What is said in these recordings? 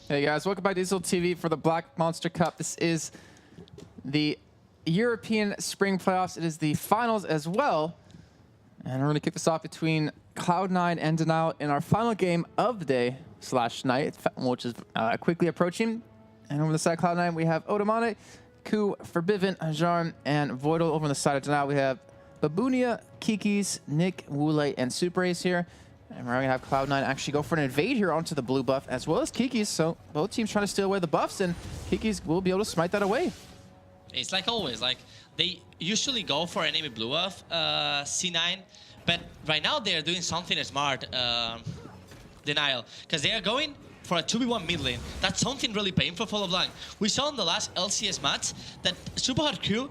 Hey guys, welcome back to Diesel TV for the Black Monster Cup. This is the European Spring Playoffs. It is the finals as well. And we're going to kick this off between Cloud9 and Denial in our final game of the day / night, which is quickly approaching. And over the side of Cloud9, we have Odomane, Ku, Forbidden, Ajarn, and Voidal. Over on the side of Denial, we have Babunia, Kikis, Nick, Wule, and Super Ace here. And we're going to have Cloud9 actually go for an invade here onto the blue buff, as well as Kikis. So both teams trying to steal away the buffs, and Kikis will be able to smite that away. It's like always, like they usually go for enemy blue buff, C9, but right now they're doing something smart, Denial, because they are going for a 2v1 mid lane. That's something really painful for LeBlanc. We saw in the last LCS match that Super Hard Crew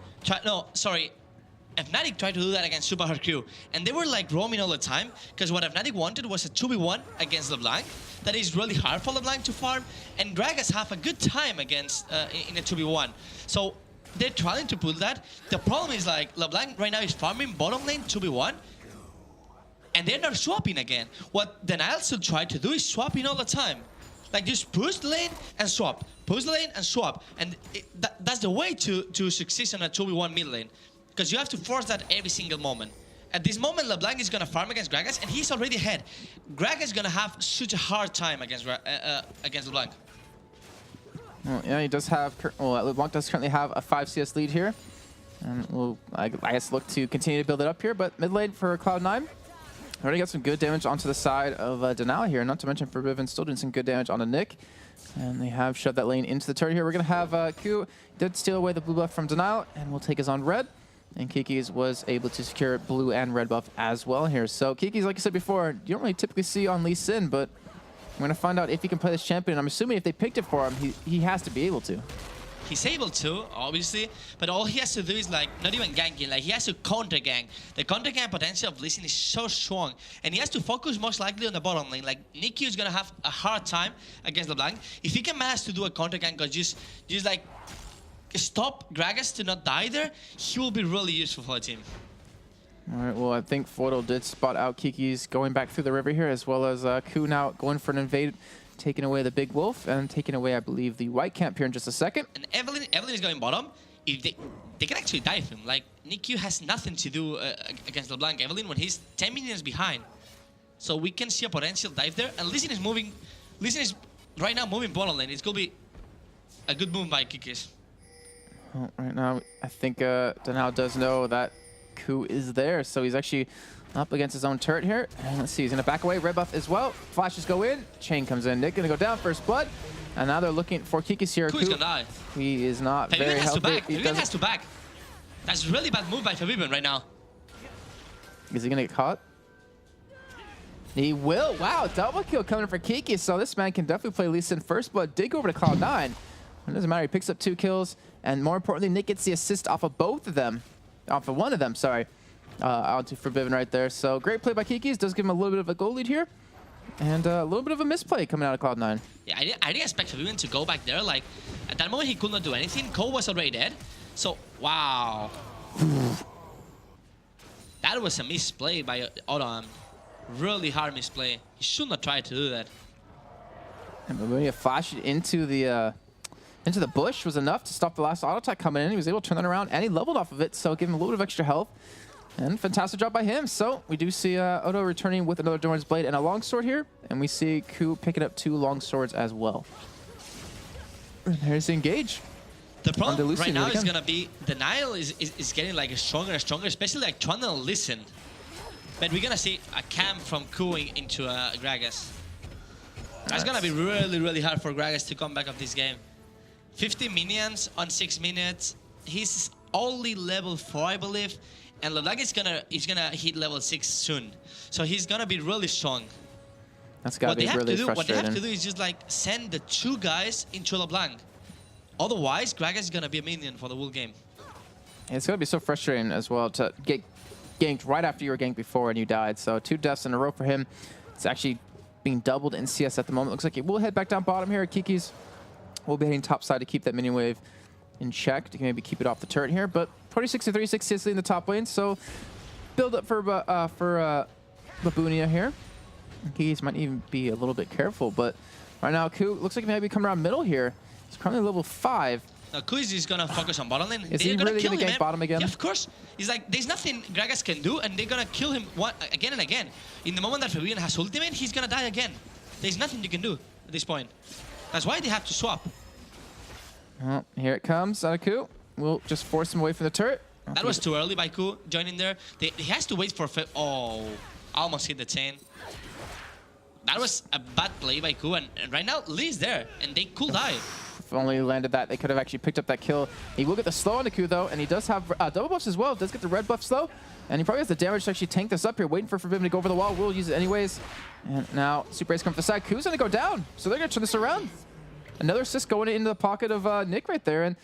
Fnatic tried to do that against Super Hard Crew, and they were like roaming all the time, because what Fnatic wanted was a 2v1 against LeBlanc. That is really hard for LeBlanc to farm, and Gragas have a good time against in a 2v1. So they're trying to pull that. The problem is like LeBlanc right now is farming bottom lane 2v1, and they're not swapping again. What Denial should try to do is swapping all the time. Like just push the lane and swap, push the lane and swap, and that's the way to succeed on a 2v1 mid lane. Because you have to force that every single moment. At this moment, LeBlanc is going to farm against Gragas, and he's already ahead. Gragas is going to have such a hard time against LeBlanc. Well, yeah, he does have. Well, LeBlanc does currently have a 5 CS lead here, and we'll, I guess, look to continue to build it up here. But mid lane for Cloud9, already got some good damage onto the side of Denial here. Not to mention Forbidden still doing some good damage onto Nick, and they have shoved that lane into the turret here. We're going to have Q did steal away the blue buff from Denial, and we'll take his on red. And Kikis was able to secure blue and red buff as well here. So Kikis, like I said before, you don't really typically see on Lee Sin, but we're going to find out if he can play this champion. I'm assuming if they picked it for him, he has to be able to. He's able to, obviously, but all he has to do is like not even ganking, like he has to counter gank. The counter gank potential of Lee Sin is so strong, and he has to focus most likely on the bottom lane. Like Nicky is gonna have a hard time against LeBlanc. If he can manage to do a counter gank or just like stop Gragas to not die there, he will be really useful for the team. All right, well, I think Voidal did spot out Kikis going back through the river here, as well as Ku now going for an invade, taking away the big wolf, and taking away, I believe, the white camp here in just a second. And Evelyn is going bottom. If they can actually dive him. Like, Nick has nothing to do against LeBlanc Evelyn when he's 10 minutes behind. So we can see a potential dive there. And Lee Sin is moving. Lee Sin is right now moving bottom lane. It's going to be a good move by Kikis. Well, right now, I think Denial does know that Ku is there, so he's actually up against his own turret here. And let's see, he's going to back away. Red buff as well. Flashes go in. Chain comes in. Nick going to go down. First blood. And now they're looking for Kikis here. Ku's going to die. He is not Fabian very has healthy. To back. Fabian has to back. That's a really bad move by Fabian right now. Is he going to get caught? He will. Wow, double kill coming for Kikis. So this man can definitely play Lee Sin. First blood did go over to Cloud9. It doesn't matter. He picks up 2 kills. And more importantly, Nick gets the assist off of both of them. Off of one of them, sorry. Onto Forbidden right there. So great play by Kikis. Does give him a little bit of a goal lead here. And a little bit of a misplay coming out of Cloud9. Yeah, I didn't expect Forbidden to go back there. Like, at that moment, he could not do anything. Cole was already dead. So, wow. That was a misplay by Odom. Really hard misplay. He should not try to do that. And Babunia flashed into the bush was enough to stop the last auto attack coming in. He was able to turn that around, and he leveled off of it, so give him a little bit of extra health. And fantastic job by him. So we do see Odo returning with another Doran's Blade and a longsword here, and we see Ku picking up 2 longswords as well. And there's the engage. The problem right now is gonna be Denial is getting like stronger and stronger, especially like trying to listen. But we're gonna see a camp from Ku into Gragas. That's gonna be really hard for Gragas to come back of this game. 50 minions on 6 minutes. He's only level 4, I believe, and LeBlanc is gonna hit level 6 soon. So he's gonna be really strong. That's gotta be really frustrating. What they have to do is just like send the 2 guys into LeBlanc. Otherwise, Gragas is gonna be a minion for the whole game. It's gonna be so frustrating as well to get ganked right after you were ganked before and you died. So 2 deaths in a row for him. It's actually being doubled in CS at the moment. Looks like it will head back down bottom here at Kikis. We'll be heading top side to keep that minion wave in check, to maybe keep it off the turret here. But 46-3, 6 in the top lane, so build up for Babunia here. Kikis might even be a little bit careful, but Right now, Ku looks like he might be coming around middle here. He's currently level 5. Now, Ku is just gonna focus on bottom lane. Is he really gonna gank bottom again? Yeah, of course. He's like, there's nothing Gragas can do, and they're gonna kill him again and again. In the moment that Fabian has ultimate, he's gonna die again. There's nothing you can do at this point. That's why they have to swap. Well, here it comes out of Ku. We'll just force him away from the turret. That was too early by Ku joining there. He has to wait for... Oh, almost hit the chain. That was a bad play by Ku, and right now Lee's there, and they could die. If only he landed that, they could have actually picked up that kill. He will get the slow on the Ku though, and he does have double buffs as well. Does get the red buff slow, and he probably has the damage to actually tank this up here, waiting for Forbidden to go over the wall. Will use it anyways. And now Super Ace comes from the side. Ku's gonna go down, so they're gonna turn this around. Another assist going into the pocket of Nick right there, and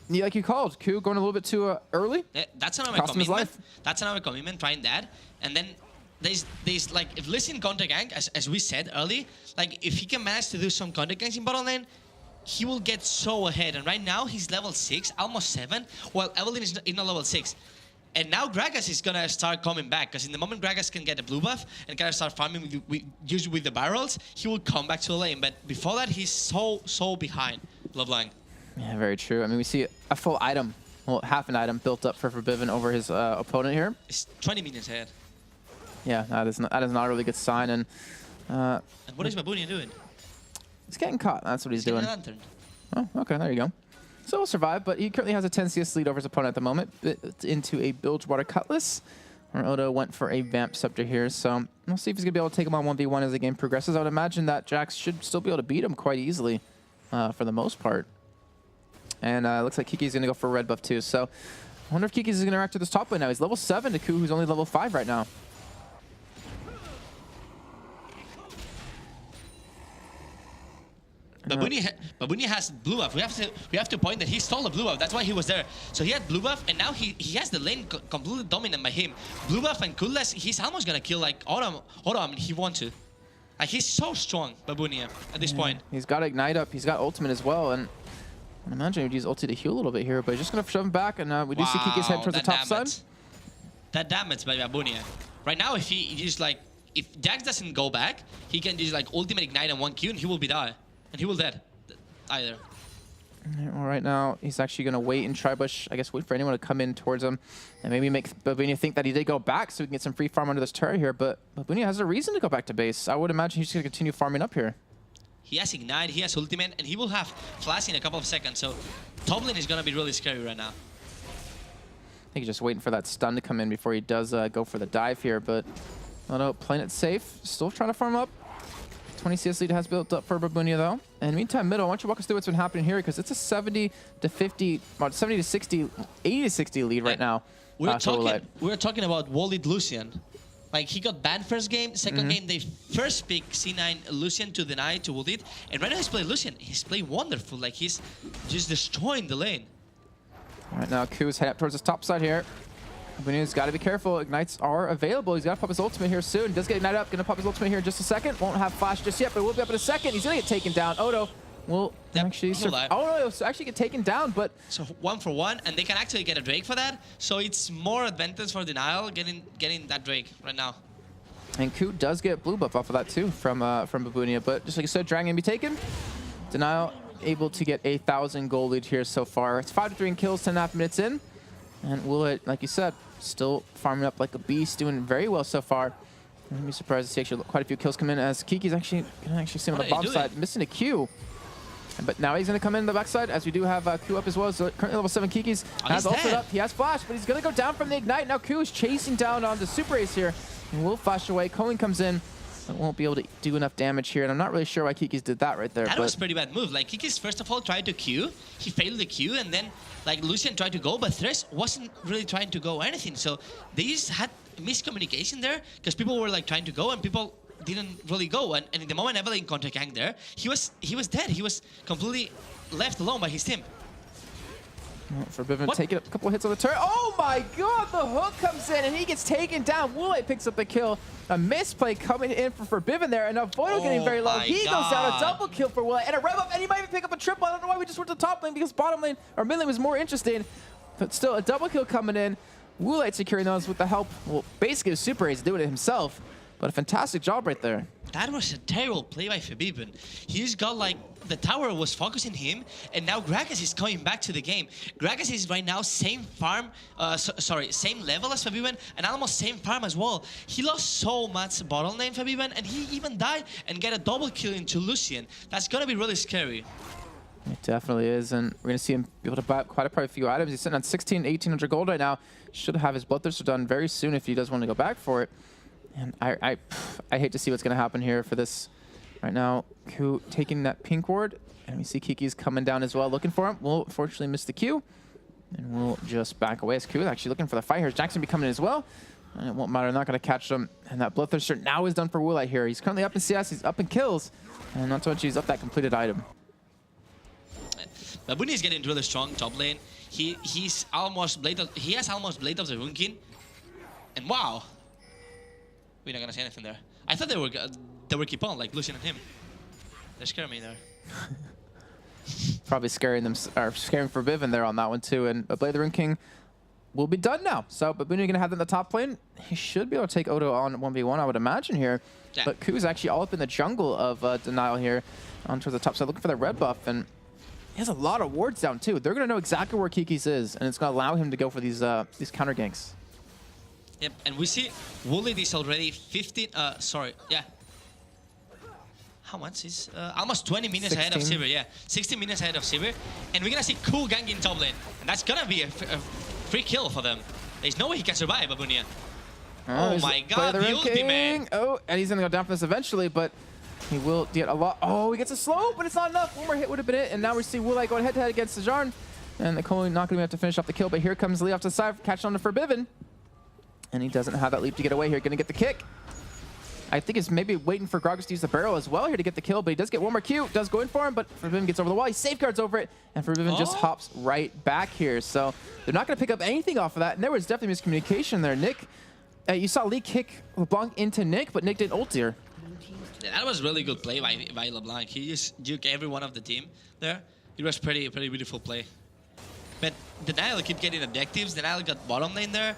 like you called, Ku going a little bit too early. Yeah, that's another commitment. That's another commitment, trying that. And then there's like, if Lee in counter gank, as we said early, like if he can manage to do some counter ganks in bottom lane, he will get so ahead. And right now he's level 6, almost 7, while Evelyn is not level 6. And now Gragas is gonna start coming back, because in the moment Gragas can get a blue buff and kind of start farming usually with the barrels, he will come back to the lane. But before that, he's so behind LeBlanc. Yeah, very true. I mean, we see a full item, well, half an item built up for Forbidden over his opponent here. It's 20 minutes ahead. Yeah, that is not a really good sign. And what is Babunia doing? He's getting caught. That's what he's doing. Lantern. Oh, okay, there you go. So he'll survive, but he currently has a 10 CS lead over his opponent at the moment. Into a Bilgewater Cutlass, where Odo went for a Vamp Scepter here. So we'll see if he's going to be able to take him on 1v1 as the game progresses. I would imagine that Jax should still be able to beat him quite easily for the most part. And it looks like Kiki's going to go for a red buff too. So I wonder if Kiki's going to interact with this top lane now. He's level 7 to Ku, who's only level 5 right now. Babunia has blue buff. We have to point that he stole the blue buff. That's why he was there. So he had blue buff, and now he has the lane completely dominant by him. Blue buff and Coolness, he's almost gonna kill like Autumn if he wants to. Like, he's so strong, Babunia, at this point. He's got Ignite up. He's got Ultimate as well, and I imagine he would use ulti to heal a little bit here, but he's just gonna shove him back, and we do see Kiki's head towards the top side. That damage by Babunia. Right now, if he just like, if Jax doesn't go back, he can just like ultimate Ignite and 1Q, and he will be die. And he will dead either. Well, right now, he's actually going to wait and Tribush, I guess, wait for anyone to come in towards him and maybe make Babunia think that he did go back so we can get some free farm under this turret here. But Babunia has a reason to go back to base. I would imagine he's going to continue farming up here. He has Ignite, he has Ultimate, and he will have Flash in a couple of seconds. So top lane is going to be really scary right now. I think he's just waiting for that stun to come in before he does go for the dive here. But Odo playing it safe, still trying to farm up. 20 CS lead has built up for Babunia though. And meantime, middle, why don't you walk us through what's been happening here? Because it's a 70 to 50, 70 to 60, 80 to 60 lead right now. We're talking about Walled Lucian. Like, he got banned first game, second game they first pick C9 Lucian to deny to Walled. And right now he's playing Lucian. He's playing wonderful. Like, he's just destroying the lane. Right now, Ku's heading up towards his top side here. Babunia's got to be careful. Ignites are available. He's got to pop his ultimate here soon. Does get Ignite up. Going to pop his ultimate here in just a second. Won't have flash just yet, but will be up in a second. He's going to get taken down. Odo will actually actually get taken down, but... So 1 for 1, and they can actually get a Drake for that. So it's more advantage for Denial getting that Drake right now. And Ku does get blue buff off of that too from Babunia, but just like I said, Dragon can be taken. Denial able to get 1,000 gold lead here so far. It's 5-3 kills, 10.5 minutes in. And Willet, like you said, still farming up like a beast, doing very well so far. I'd be surprised to see actually quite a few kills come in as Kiki's actually going to see him on the bottom side, missing a Q. But now he's going to come in the backside as we do have Q up as well. So currently level 7 Kiki's has ulted up. He has flash, but he's going to go down from the Ignite. Now Q is chasing down on the Super Ace here. And will flash away. Cohen comes in, but won't be able to do enough damage here. And I'm not really sure why Kiki's did that right there. That was a pretty bad move. Like, Kiki's first of all tried to Q. He failed the Q, and then like Lucian tried to go, but Thresh wasn't really trying to go anything. So they just had miscommunication there because people were like trying to go and people didn't really go. And in the moment Evelyn counter ganked there, he was dead. He was completely left alone by his team. Forbidden taking a couple of hits on the turret. Oh my god, the hook comes in and he gets taken down. Wule picks up the kill. A misplay coming in for Forbidden there, and now Voidal getting very low. He goes down, a double kill for Wule, and a rev up, and he might even pick up a triple. I don't know why we just went to the top lane because bottom lane, or mid lane was more interesting. But still, a double kill coming in. Wule securing those with the help, well, basically Super Ace doing it himself. But a fantastic job right there. That was a terrible play by Fabibin. He's got like, the tower was focusing him, and now Gragas is coming back to the game. Gragas is right now same farm, same level as Fabibin, and almost same farm as well. He lost so much bottle lane Fabibin, and he even died and get a double kill into Lucian. That's gonna be really scary. It definitely is, and we're going to see him be able to buy quite a few items. He's sitting on 1,800 gold right now. Should have his Bloodthirster done very soon if he does want to go back for it. And I hate to see what's going to happen here for this right now. Ku taking that pink ward, and we see Kiki's coming down as well, looking for him. We'll unfortunately miss the Q, and we'll just back away as Ku is actually looking for the fight here. Jackson be coming in as well, and it won't matter. They're not going to catch him. And that Bloodthirster now is done for Woolite here. He's currently up in CS, he's up in kills, and not so much he's up that completed item. Babuni is getting really strong top lane. He has almost Blade of the Rune King. And wow. We're not gonna say anything there. I thought they were keep on, like Lucian and him. They're scaring me there. Probably scaring them, or scaring Forbidden there on that one too. And Blade of the Rune King will be done now. So Babuni gonna have them in the top lane. He should be able to take Odo on 1v1, I would imagine here. Yeah. But Ku's actually all up in the jungle of Denial here on towards the top side, looking for the red buff. And he has a lot of wards down too. They're gonna know exactly where Kiki's is, and it's gonna allow him to go for these counter ganks. Yep, and we see Woolite is already 15. How much is almost 20 minutes 16. ahead of Sivir? Yeah, 16 minutes ahead of Sivir, and we're gonna see Cool ganking top lane, and that's gonna be a free kill for them. There's no way he can survive, Babunia. Oh my God, the ultimate! Oh, and he's gonna go down for this eventually, but he will get a lot. Oh, he gets a slow, but it's not enough. One more hit would have been it. And now we see Woolite going head-to-head against Sejarn. And the Cole not going to have to finish off the kill, but here comes Lee off to the side, catching on to Forbidden. And he doesn't have that leap to get away here. Going to get the kick. I think he's maybe waiting for Gragas to use the barrel as well here to get the kill, but he does get one more Q. Does go in for him, but Forbidden gets over the wall. He safeguards over it, and Forbidden just hops right back here. So they're not going to pick up anything off of that. And there was definitely miscommunication there. Nick, you saw Lee kick LeBlanc into Nick, but Nick didn't ult here. Yeah, that was really good play by LeBlanc. He just juked everyone of the team there. It was pretty beautiful play. But Denial keep getting objectives. Denial got bottom lane there.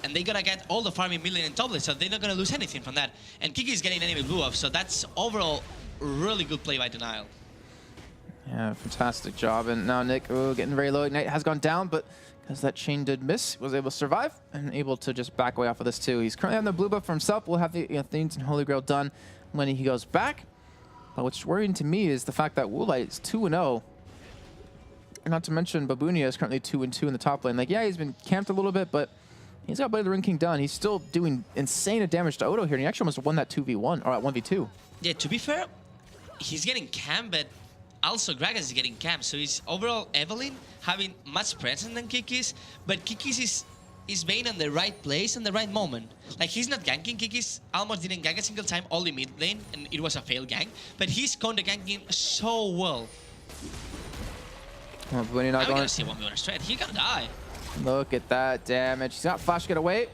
And they're gonna get all the farming million in top lane, so they're not gonna lose anything from that. And Kiki is getting enemy blue off, so that's overall really good play by Denial. Yeah, fantastic job. And now Nick, getting very low. Ignite has gone down, but because that chain did miss, was able to survive and able to just back away off of this too. He's currently on the blue buff for himself. We'll have the Athenes and Holy Grail done when he goes back. But what's worrying to me is the fact that Woolite is 2-0. And not to mention Babunia is currently 2-2 in the top lane. Like, yeah, he's been camped a little bit, but he's got Blade of the Rune King done. He's still doing insane damage to Odo here, and he actually almost won that 2v1, or 1v2. Yeah, to be fair, he's getting camped, but also Gragas is getting camped. So he's overall Evelyn having much presence than Kiki's, but Kiki's is being in the right place and the right moment. Like, he's not ganking. Kiki's almost didn't gank a single time, only mid lane, and it was a failed gank. But he's counter ganking so well. Well, Babunia not I'm going. gonna see 1v1 straight. He gonna die. Look at that damage. He's got flash to get away.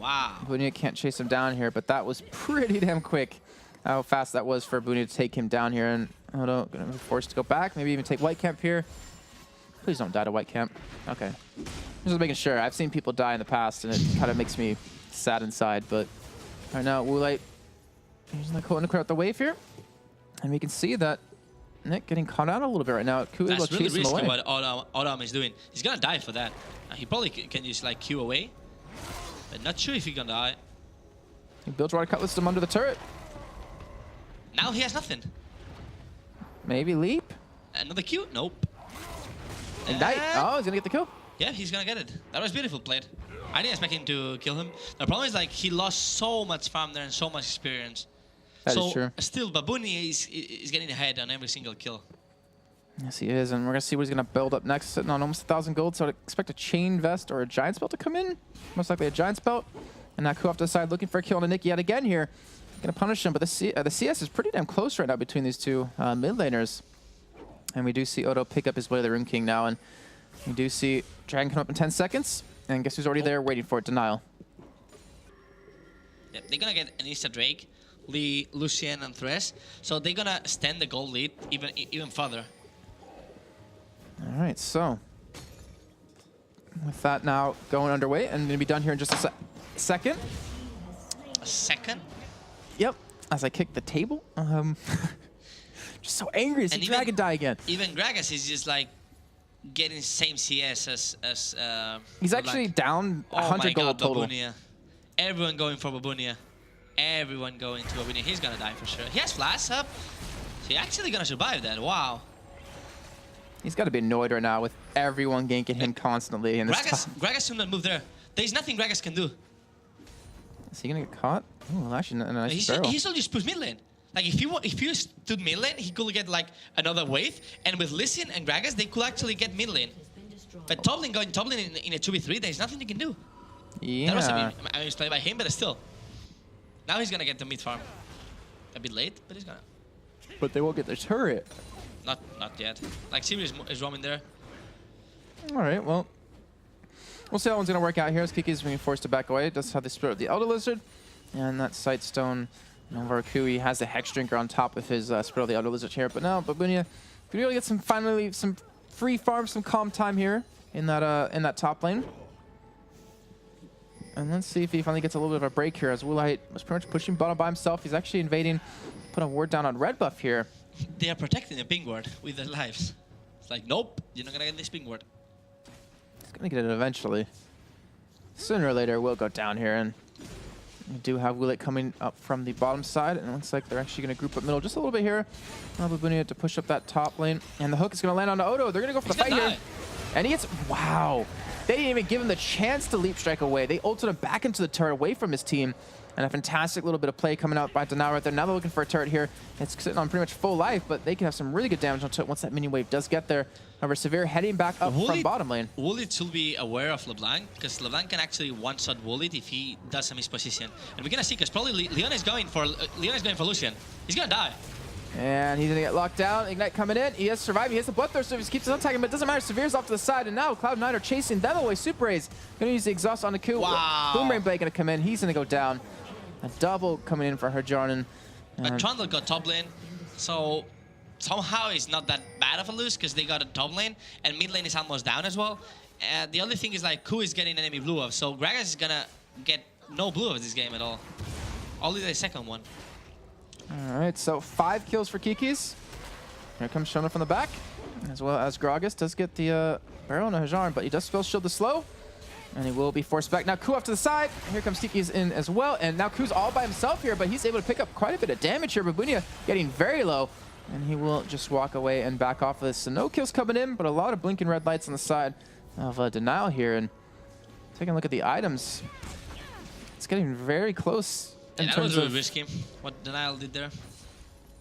Wow. Babunia can't chase him down here, but that was pretty damn quick. How fast that was for Babunia to take him down here. And Odo gonna be forced to go back. Maybe even take White Camp here. Please don't die to White Camp. Okay. Just making sure. I've seen people die in the past, and it kind of makes me sad inside. But right now, Woolite is going to clear out the wave here. And we can see that Nick getting caught out a little bit right now. Ku That's really chase him risky away. what Odom is doing. He's gonna die for that. He probably can use like Q away, but not sure if he's gonna die. He builds Water Cutlass him under the turret. Now he has nothing. Maybe leap. Another Q? Nope. Ignite. Oh, he's gonna get the kill. Yeah, he's gonna get it. That was beautiful played. I didn't expect him to kill him. The problem is like he lost so much farm there and so much experience. That is true. Still, Babunia is getting ahead on every single kill. Yes, he is, and we're gonna see what he's gonna build up next. Sitting on almost 1,000 gold, so I'd expect a chain vest or a giant spell to come in. Most likely a giant spell. And now Ku off to the side looking for a kill on a Nick yet again here. Gonna punish him, but the CS is pretty damn close right now between these two mid laners. And we do see Odo pick up his Blade of the Rune King now, and we do see Dragon come up in 10 seconds. And guess who's already there waiting for it? Denial. Yeah, they're gonna get an Insta Drake, Lee, Lucian, and Thresh. So they're gonna extend the gold lead even further. All right, so with that now going underway and going to be done here in just a second. A second? Yep. As I kick the table. Just so angry to see Dragon die again. Even Gragas is just like getting same CS as he's actually down 100 gold total. Babunia. Everyone going for Babunia. Everyone going to Babunia. He's gonna die for sure. He has flash up. He's actually gonna survive that. Wow. He's got to be annoyed right now with everyone ganking him constantly. And Gragas should not move there. There's nothing Gragas can do. Is he gonna get caught? Oh, actually, a nice barrel. He still just push mid lane. Like if you stood mid lane, he could get like another wave. And with Listen and Gragas, they could actually get mid lane. But top lane going top lane in a 2v3, there's nothing they can do. Yeah. That was I mean, it's played by him, but still. Now he's gonna get the mid farm. A bit late, but he's gonna. But they won't get the turret. Not yet. Like Sirius is roaming there. All right, well, we'll see how one's gonna work out here. As Kiki's being forced to back away. Does have the Spirit of the Elder Lizard, and that Sightstone. Over Kui has the Hex Drinker on top of his Spirit of the Elder Lizard here. But now Babunia could really get some some free farm, some calm time here in that top lane. And let's see if he finally gets a little bit of a break here, as Woolite was pretty much pushing bottom by himself. He's actually invading, put a ward down on red buff here. They are protecting the ping ward with their lives. It's like, nope, you're not gonna get this ping ward. He's gonna get it eventually. Sooner or later, we'll go down here, and we do have Woolite coming up from the bottom side, and it looks like they're actually gonna group up middle just a little bit here. Now Babunia to push up that top lane, and the hook is gonna land on Odo. They're gonna go for the fight here, and he gets wow. They didn't even give him the chance to leap strike away. They ulted him back into the turret away from his team. And a fantastic little bit of play coming out by Denial right there. Now they're looking for a turret here. It's sitting on pretty much full life, but they can have some really good damage onto it once that minion wave does get there. However, Severe heading back up from bottom lane. Woolit should be aware of LeBlanc, because LeBlanc can actually one-shot Woolit if he does some misposition. And we're gonna see, because probably Leon is going for Lucian. He's gonna die. And he's gonna get locked down. Ignite coming in. He has survived. He has the Bloodthirster. He keeps on attacking, but it doesn't matter. Severe's off to the side, and now Cloud9 are chasing them away. Super Rays gonna use the exhaust on the Q. Wow. Boomerang Blade gonna come in. He's gonna go down. A double coming in for Herjarnen. But Trundle got top lane, so somehow it's not that bad of a lose, because they got a top lane, and mid lane is almost down as well. The only thing is like Ku is getting enemy blue buff, so Gragas is gonna get no blue buff this game at all. Only the second one. All right, so 5 kills for Kikis. Here comes Shona from the back, as well as Gragas does get the barrel on Hajar, but he does spell shield the slow. And he will be forced back. Now Ku off to the side. Here comes Kiki's in as well. And now Ku's all by himself here, but he's able to pick up quite a bit of damage here. Babunia getting very low. And he will just walk away and back off of this. So no kills coming in, but a lot of blinking red lights on the side of Denial here. And taking a look at the items, it's getting very close. Yeah, that was really risky, what Denial did there.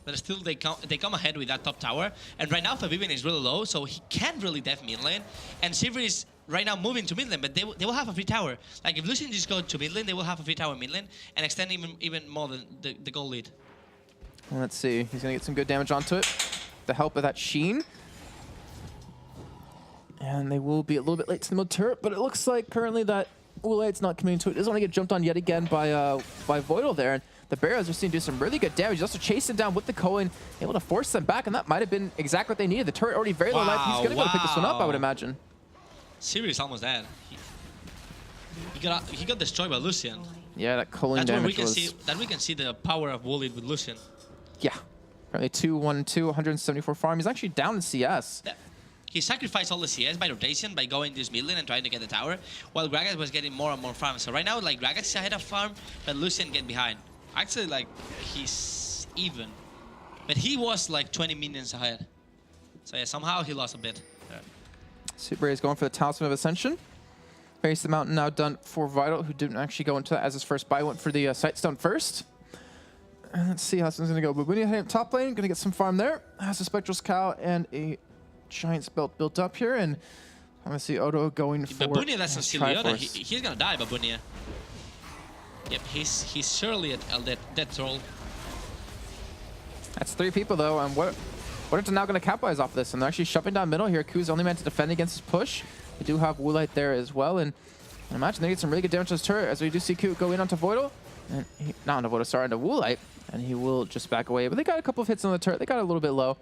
But still, they come ahead with that top tower. And right now, Fabian is really low, so he can't really def mid lane. And Sivir is right now moving to mid lane, but they will have a free tower. Like, if Lucian just goes to mid lane, they will have a free tower mid lane and extend even more than the goal lead. Well, let's see. He's going to get some good damage onto it. The help of that Sheen. And they will be a little bit late to the mid turret, but it looks like currently that Woolite's not committing to it. It doesn't want to get jumped on yet again by Voidal there. And the Barrows are seen to do some really good damage. He's also chasing down with the Cohen, able to force them back, and that might have been exactly what they needed. The turret already very low life. He's going to go pick this one up, I would imagine. Sirius almost dead. He got destroyed by Lucian. Yeah, that culling damage was... we can see the power of Woolite with Lucian. Yeah. Currently 2-1-2, 174 farm. He's actually down in CS. Yeah. He sacrificed all the CS by rotation, by going this mid lane and trying to get the tower, while Gragas was getting more and more farm. So right now, like, Gragas is ahead of farm, but Lucian get behind. Actually, like, he's even. But he was, like, 20 minions ahead. So yeah, somehow he lost a bit. Yeah. Super is going for the Talisman of Ascension. Face the Mountain now done for Vital, who didn't actually go into that as his first buy. Went for the Sightstone first. And let's see how this one's going to go. Babunia heading top lane, going to get some farm there. Has a Spectral's Cow and a Giant's Belt built up here. And I'm going to see Odo going for Babunia, that's a Siliona. He's going to die, Babunia. Yep, he's surely a dead troll. That's 3 people, though. And what are now going to capitalize off this? And they're actually shoving down middle here. Ku's only meant to defend against his push. We do have Woolite there as well. And I imagine they get some really good damage to this turret, as we do see Ku go in onto Voidal. And not onto Voidal, sorry, onto Woolite. And he will just back away. But they got a couple of hits on the turret. They got a little bit low.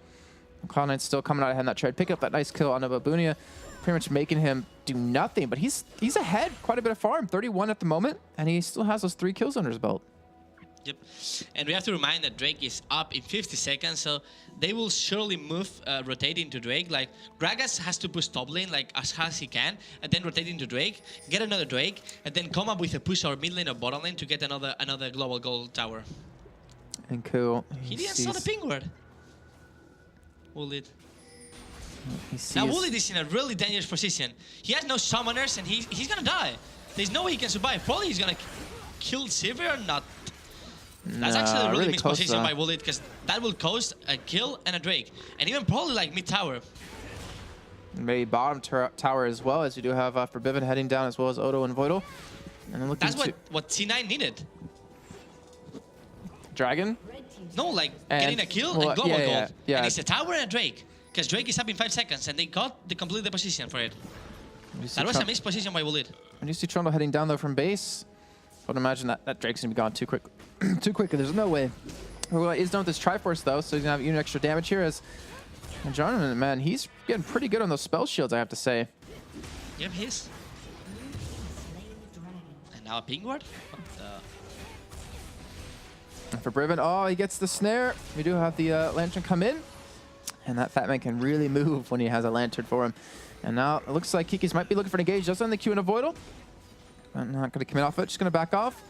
Cloud9 still coming out ahead in that trade. Pick up that nice kill on Babunia, pretty much making him do nothing. But he's ahead quite a bit of farm, 31 at the moment, and he still has those 3 kills under his belt. Yep. And we have to remind that Drake is up in 50 seconds, so they will surely move, rotate into Drake. Like, Gragas has to push top lane like as hard as he can, and then rotate into Drake, get another Drake, and then come up with a push or mid lane or bottom lane to get another global gold tower. And cool. He didn't saw the ping ward. Woolit. He Now Woolit is in a really dangerous position. He has no summoners and he's gonna die. There's no way he can survive. Probably he's gonna kill Sivir or not. That's actually a really mixed position by Woolit, because that will cost a kill and a Drake. And even probably like mid tower. Maybe bottom tower as well, as you do have Forbidden heading down, as well as Odo and Voidal. And then looking that's what C9 needed. Dragon? No, like getting a kill and global gold. Yeah. And it's a tower and a Drake. Because Drake is up in 5 seconds and they got the complete position for it. That was a missed position by Woolit. And you see Trundle heading down though from base. I would imagine that Drake's gonna be gone too quick. Too quick, there's no way. Well, he's done with this Triforce though, so he's gonna have even extra damage here as Jonathan, man, he's getting pretty good on those spell shields, I have to say. Yep, he is. And now a ping ward? And for Briven, oh, he gets the snare. We do have the lantern come in. And that fat man can really move when he has a lantern for him. And now it looks like Kikis might be looking for an engage just on the Q and a Voidal. I'm not going to commit off it, just going to back off.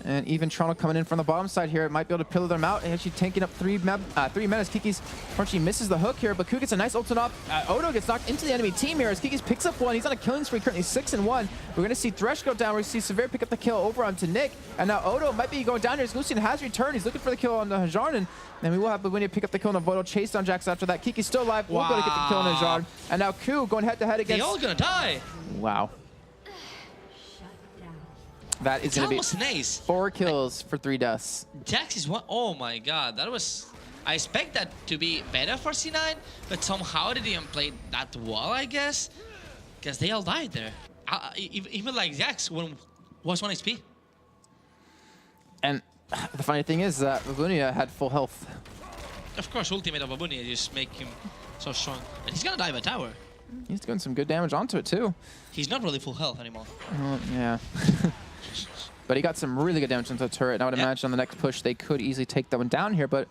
And even Toronto coming in from the bottom side here, might be able to pillar them out and actually tanking up three menace. Kikis unfortunately misses the hook here, but Ku gets a nice ultimate off. Odo gets knocked into the enemy team here as Kikis picks up one. He's on a killing spree, currently 6-1. We're going to see Thresh go down. We're going to see Severe pick up the kill over onto Nick. And now Odo might be going down here as Lucian has returned. He's looking for the kill on the Hajarn. And we will have Babunia pick up the kill on the Voidal, chase down Jax after that. Kiki's still alive. We'll go to get the kill on Hajarn. And now Ku going head-to-head against... They all going to die. Wow. That is going to be nice. 4 kills for 3 deaths. Jax is one. Oh my god, that was... I expect that to be better for C9, but somehow they didn't play that well, I guess. Because they all died there. Even like Jax was 1 HP. And the funny thing is that Babunia had full health. Of course, ultimate of Babunia just make him so strong. And he's going to die by tower. He's doing some good damage onto it too. He's not really full health anymore. Yeah. But he got some really good damage onto the turret, and I would imagine on the next push they could easily take that one down here. But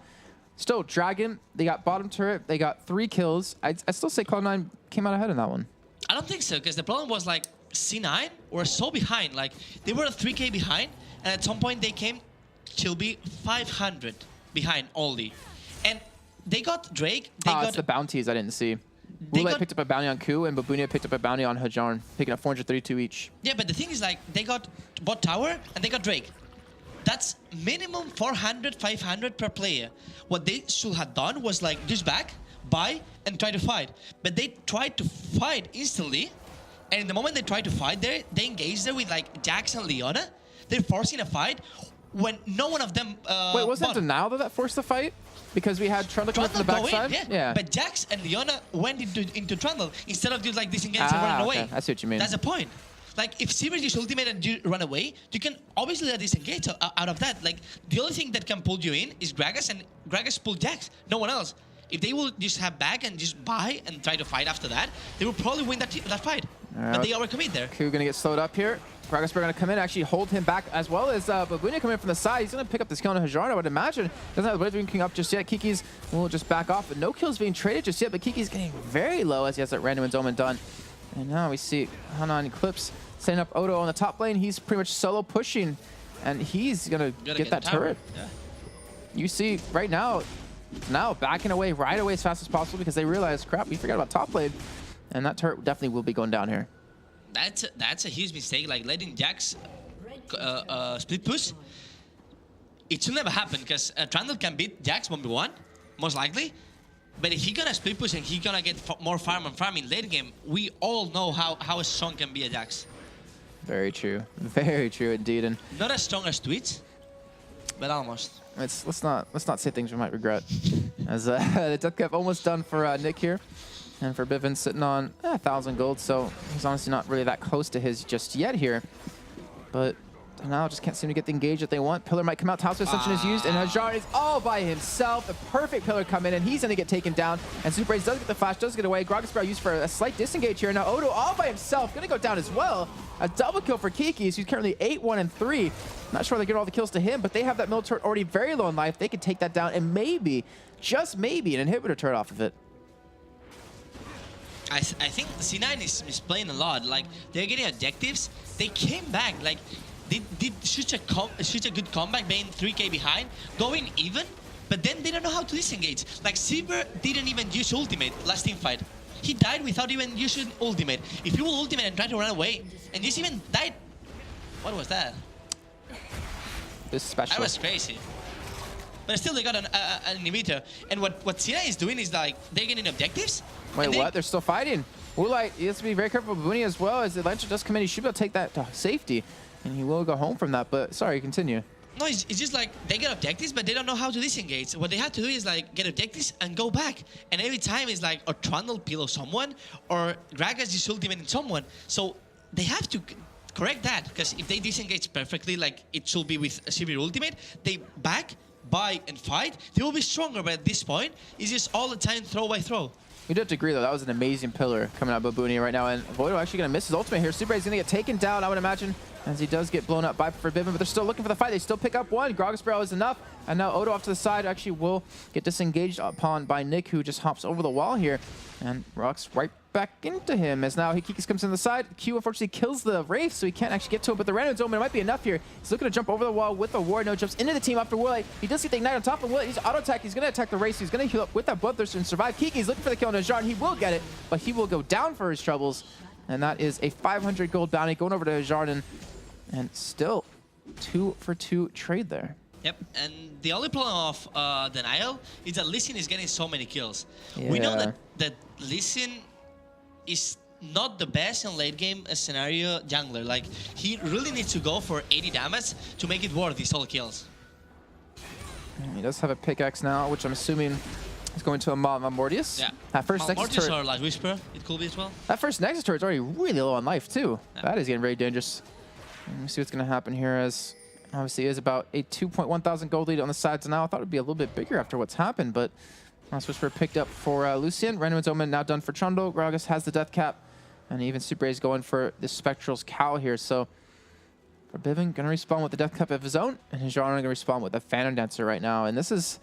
still, Dragon, they got bottom turret, they got 3 kills. I still say Cloud9 came out ahead in that one. I don't think so, because the problem was like C9 were so behind. Like they were 3K behind, and at some point they came to be 500 behind only. And they got Drake. They got it's the bounties I didn't see. Wulite picked up a bounty on Ku, and Babunia picked up a bounty on Hajarn, picking up 432 each. Yeah, but the thing is, like, they got bot tower and they got Drake. That's minimum 400, 500 per player. What they should have done was like just back, buy, and try to fight. But they tried to fight instantly, and in the moment they tried to fight there, they engaged there with like Jax and Leona. They're forcing a fight when no one of them. Wait, wasn't it denial that forced the fight? Because we had Trundle coming from the backside? Yeah. But Jax and Leona went into Trundle instead of just like disengaging and running away. I see what you mean. That's the point. Like, if Sivir just ultimate and you run away, you can obviously disengage out of that. Like, the only thing that can pull you in is Gragas, and Gragas pull Jax. No one else. If they will just have back and just buy and try to fight after that, they will probably win that fight. But they overcommit there. Ku gonna get slowed up here. Gragasberg gonna come in, actually hold him back, as well as Babunia coming in from the side. He's gonna pick up this kill on Hajarn, I would imagine. Doesn't have the Blade King up just yet. Kiki's will just back off, but no kills being traded just yet. But Kiki's getting very low as he has that random endowment done. And now we see Hana and Eclipse setting up Odo on the top lane. He's pretty much solo pushing, and he's gonna get that turret. Yeah. You see right now backing away right away as fast as possible because they realize, crap, we forgot about top lane. And that turret definitely will be going down here. That's a huge mistake, like letting Jax split push. It should never happen because Trundle can beat Jax 1v1, most likely. But if he's gonna split push and he's gonna get more farm and farm in late game, we all know how strong can be a Jax. Very true indeed. And not as strong as Twitch, but almost. Let's not say things we might regret. As the death cap almost done for Nick here. And for Bivin sitting on 1,000 gold, so he's honestly not really that close to his just yet here. But Now just can't seem to get the engage that they want. Pillar might come out. Talisman Ascension is used, and Hajar is all by himself. The perfect pillar come in, and he's going to get taken down. And Super Ace does get the flash, does get away. Gragasbrow used for a slight disengage here. Now Odo all by himself, going to go down as well. A double kill for Kiki, who's currently 8-1-3. Not sure they get all the kills to him, but they have that middle turret already very low in life. They could take that down, and maybe, just maybe, an inhibitor turret off of it. I think C9 is playing a lot. Like, they're getting objectives. They came back. Like, they did such a good comeback, being 3k behind, going even, but then they don't know how to disengage. Like, Silver didn't even use ultimate last team fight. He died without even using ultimate. If you will ultimate and try to run away, and just even died, what was that? This special. That was crazy. But still, they got an inhibitor. And what C9 is doing is like they're getting objectives. Wait, what? They're still fighting. Woolite, he has to be very careful with Booni as well. As the Lancer does come in, he should be able to take that to safety. And he will go home from that, but sorry, continue. No, it's just like they get objectives, but they don't know how to disengage. What they have to do is like get objectives and go back. And every time it's like a Trundle pillow someone or Gragas just ultimating someone. So they have to correct that, because if they disengage perfectly, like it should be with a Silver ultimate, they back, buy, and fight, they will be stronger. But at this point, it's just all the time throw by throw. You do have to agree, though. That was an amazing pillar coming out of Booni right now. And Voido actually going to miss his ultimate here. Super is going to get taken down, I would imagine, as he does get blown up by Forbidden. But they're still looking for the fight. They still pick up one. Gragasbrow is enough. And now Odo off to the side actually will get disengaged upon by Nick, who just hops over the wall here. And rocks right back into him as now Hikikis comes in the side. Q unfortunately kills the Wraith, so he can't actually get to it. But the random zone, it might be enough here. He's looking to jump over the wall with the ward. No, jumps into the team after Woolite. He does get the ignite on top of Woolite. He's auto attack. He's going to attack the Wraith. So he's going to heal up with that Bloodthirster and survive. Kiki's looking for the kill on Hajar, and he will get it, but he will go down for his troubles. And that is a 500 gold bounty going over to Hajar, and still 2 for 2 trade there. Yep, and the only problem of Denial is that Lee Sin is getting so many kills. Yeah. We know that Lee Sin is not the best in late game scenario jungler. Like, he really needs to go for 80 damage to make it worth these all kills. He does have a pickaxe now, which I'm assuming is going to a Mortius. Yeah. That first Nexus Mortius turret, or like Whisper, it could be as well. that first Nexus turret is already really low on life too. Yeah. That is getting very dangerous. Let me see what's going to happen here, as obviously is about a 2.1 thousand gold lead on the sides now. I thought it would be a little bit bigger after what's happened, but Whisper picked up for Lucian. Random's Omen now done for Trundle. Gragas has the death cap, and even Super A's going for the Spectral's Cowl here. So Forbidden going to respawn with the death cap of his own, and Hajar going to respawn with the Phantom Dancer right now. And this is,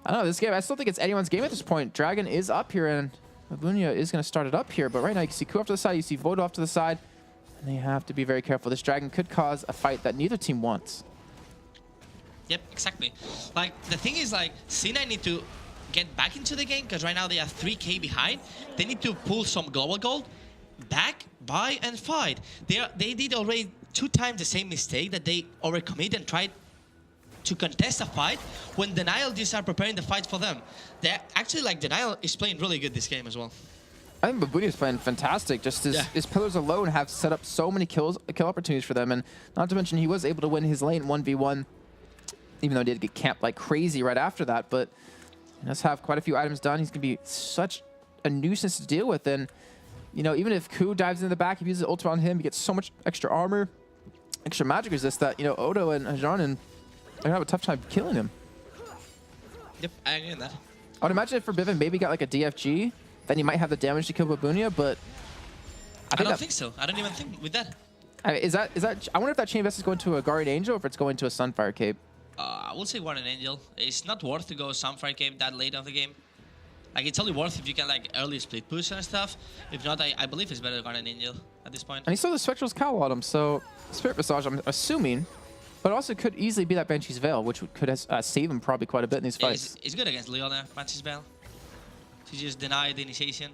I don't know, this game, I still think it's anyone's game at this point. Dragon is up here, and Mabunia is going to start it up here. But right now you can see Ku off to the side, you see Void off to the side. And they have to be very careful. This Dragon could cause a fight that neither team wants. Yep, exactly. Like, the thing is, like, C9 need to get back into the game, because right now they are 3k behind. They need to pull some global gold, back, buy, and fight. They did already 2 times the same mistake, that they overcommit and tried to contest a fight when Denial just are preparing the fight for them. They're actually, like, Denial is playing really good this game as well. I think Babunia is playing fantastic. Just his pillars alone have set up so many kill opportunities for them, and not to mention he was able to win his lane 1v1, even though he did get camped like crazy right after that. But he does have quite a few items done. He's going to be such a nuisance to deal with, and you know, even if Ku dives in the back, if he uses the ultimate on him, he gets so much extra armor, extra magic resist that, you know, Odo and Hajar, they're gonna have a tough time killing him. Yep, I agree with that. I would imagine if Forbidden maybe got like a DFG, then he might have the damage to kill Babunia, but I don't think so. I don't even think with that. Is that? I wonder if that Chain Vest is going to a Guardian Angel or if it's going to a Sunfire Cape. I will say Guardian Angel. It's not worth to go Sunfire Cape that late of the game. Like, it's only worth if you can like early split push and stuff. If not, I believe it's better Guardian Angel at this point. And he still has Spectral's Cowl on him, so Spirit Visage, I'm assuming, but also could easily be that Banshee's Veil, which could save him probably quite a bit in these fights. It's good against Leona, Banshee's Veil. To just deny the initiation.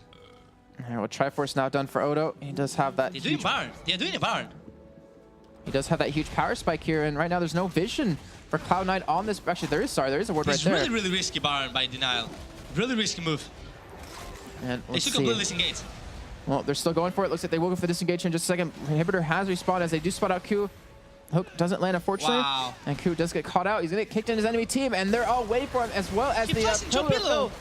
All right, well, Triforce now done for Odo. He does have that. They're doing Baron. They're doing a Baron. He does have that huge power spike here, and right now there's no vision for Cloud9 on this. Actually, there is a ward right there. It's really risky Baron by Denial. Really risky move. And they should completely disengage. Well, they're still going for it. Looks like they will go for the disengage in just a second. Inhibitor has respawned as they do spot out Q. Hook doesn't land, unfortunately. Wow. And Ku does get caught out. He's going to get kicked in his enemy team, and they're all waiting for him as well as the pillow.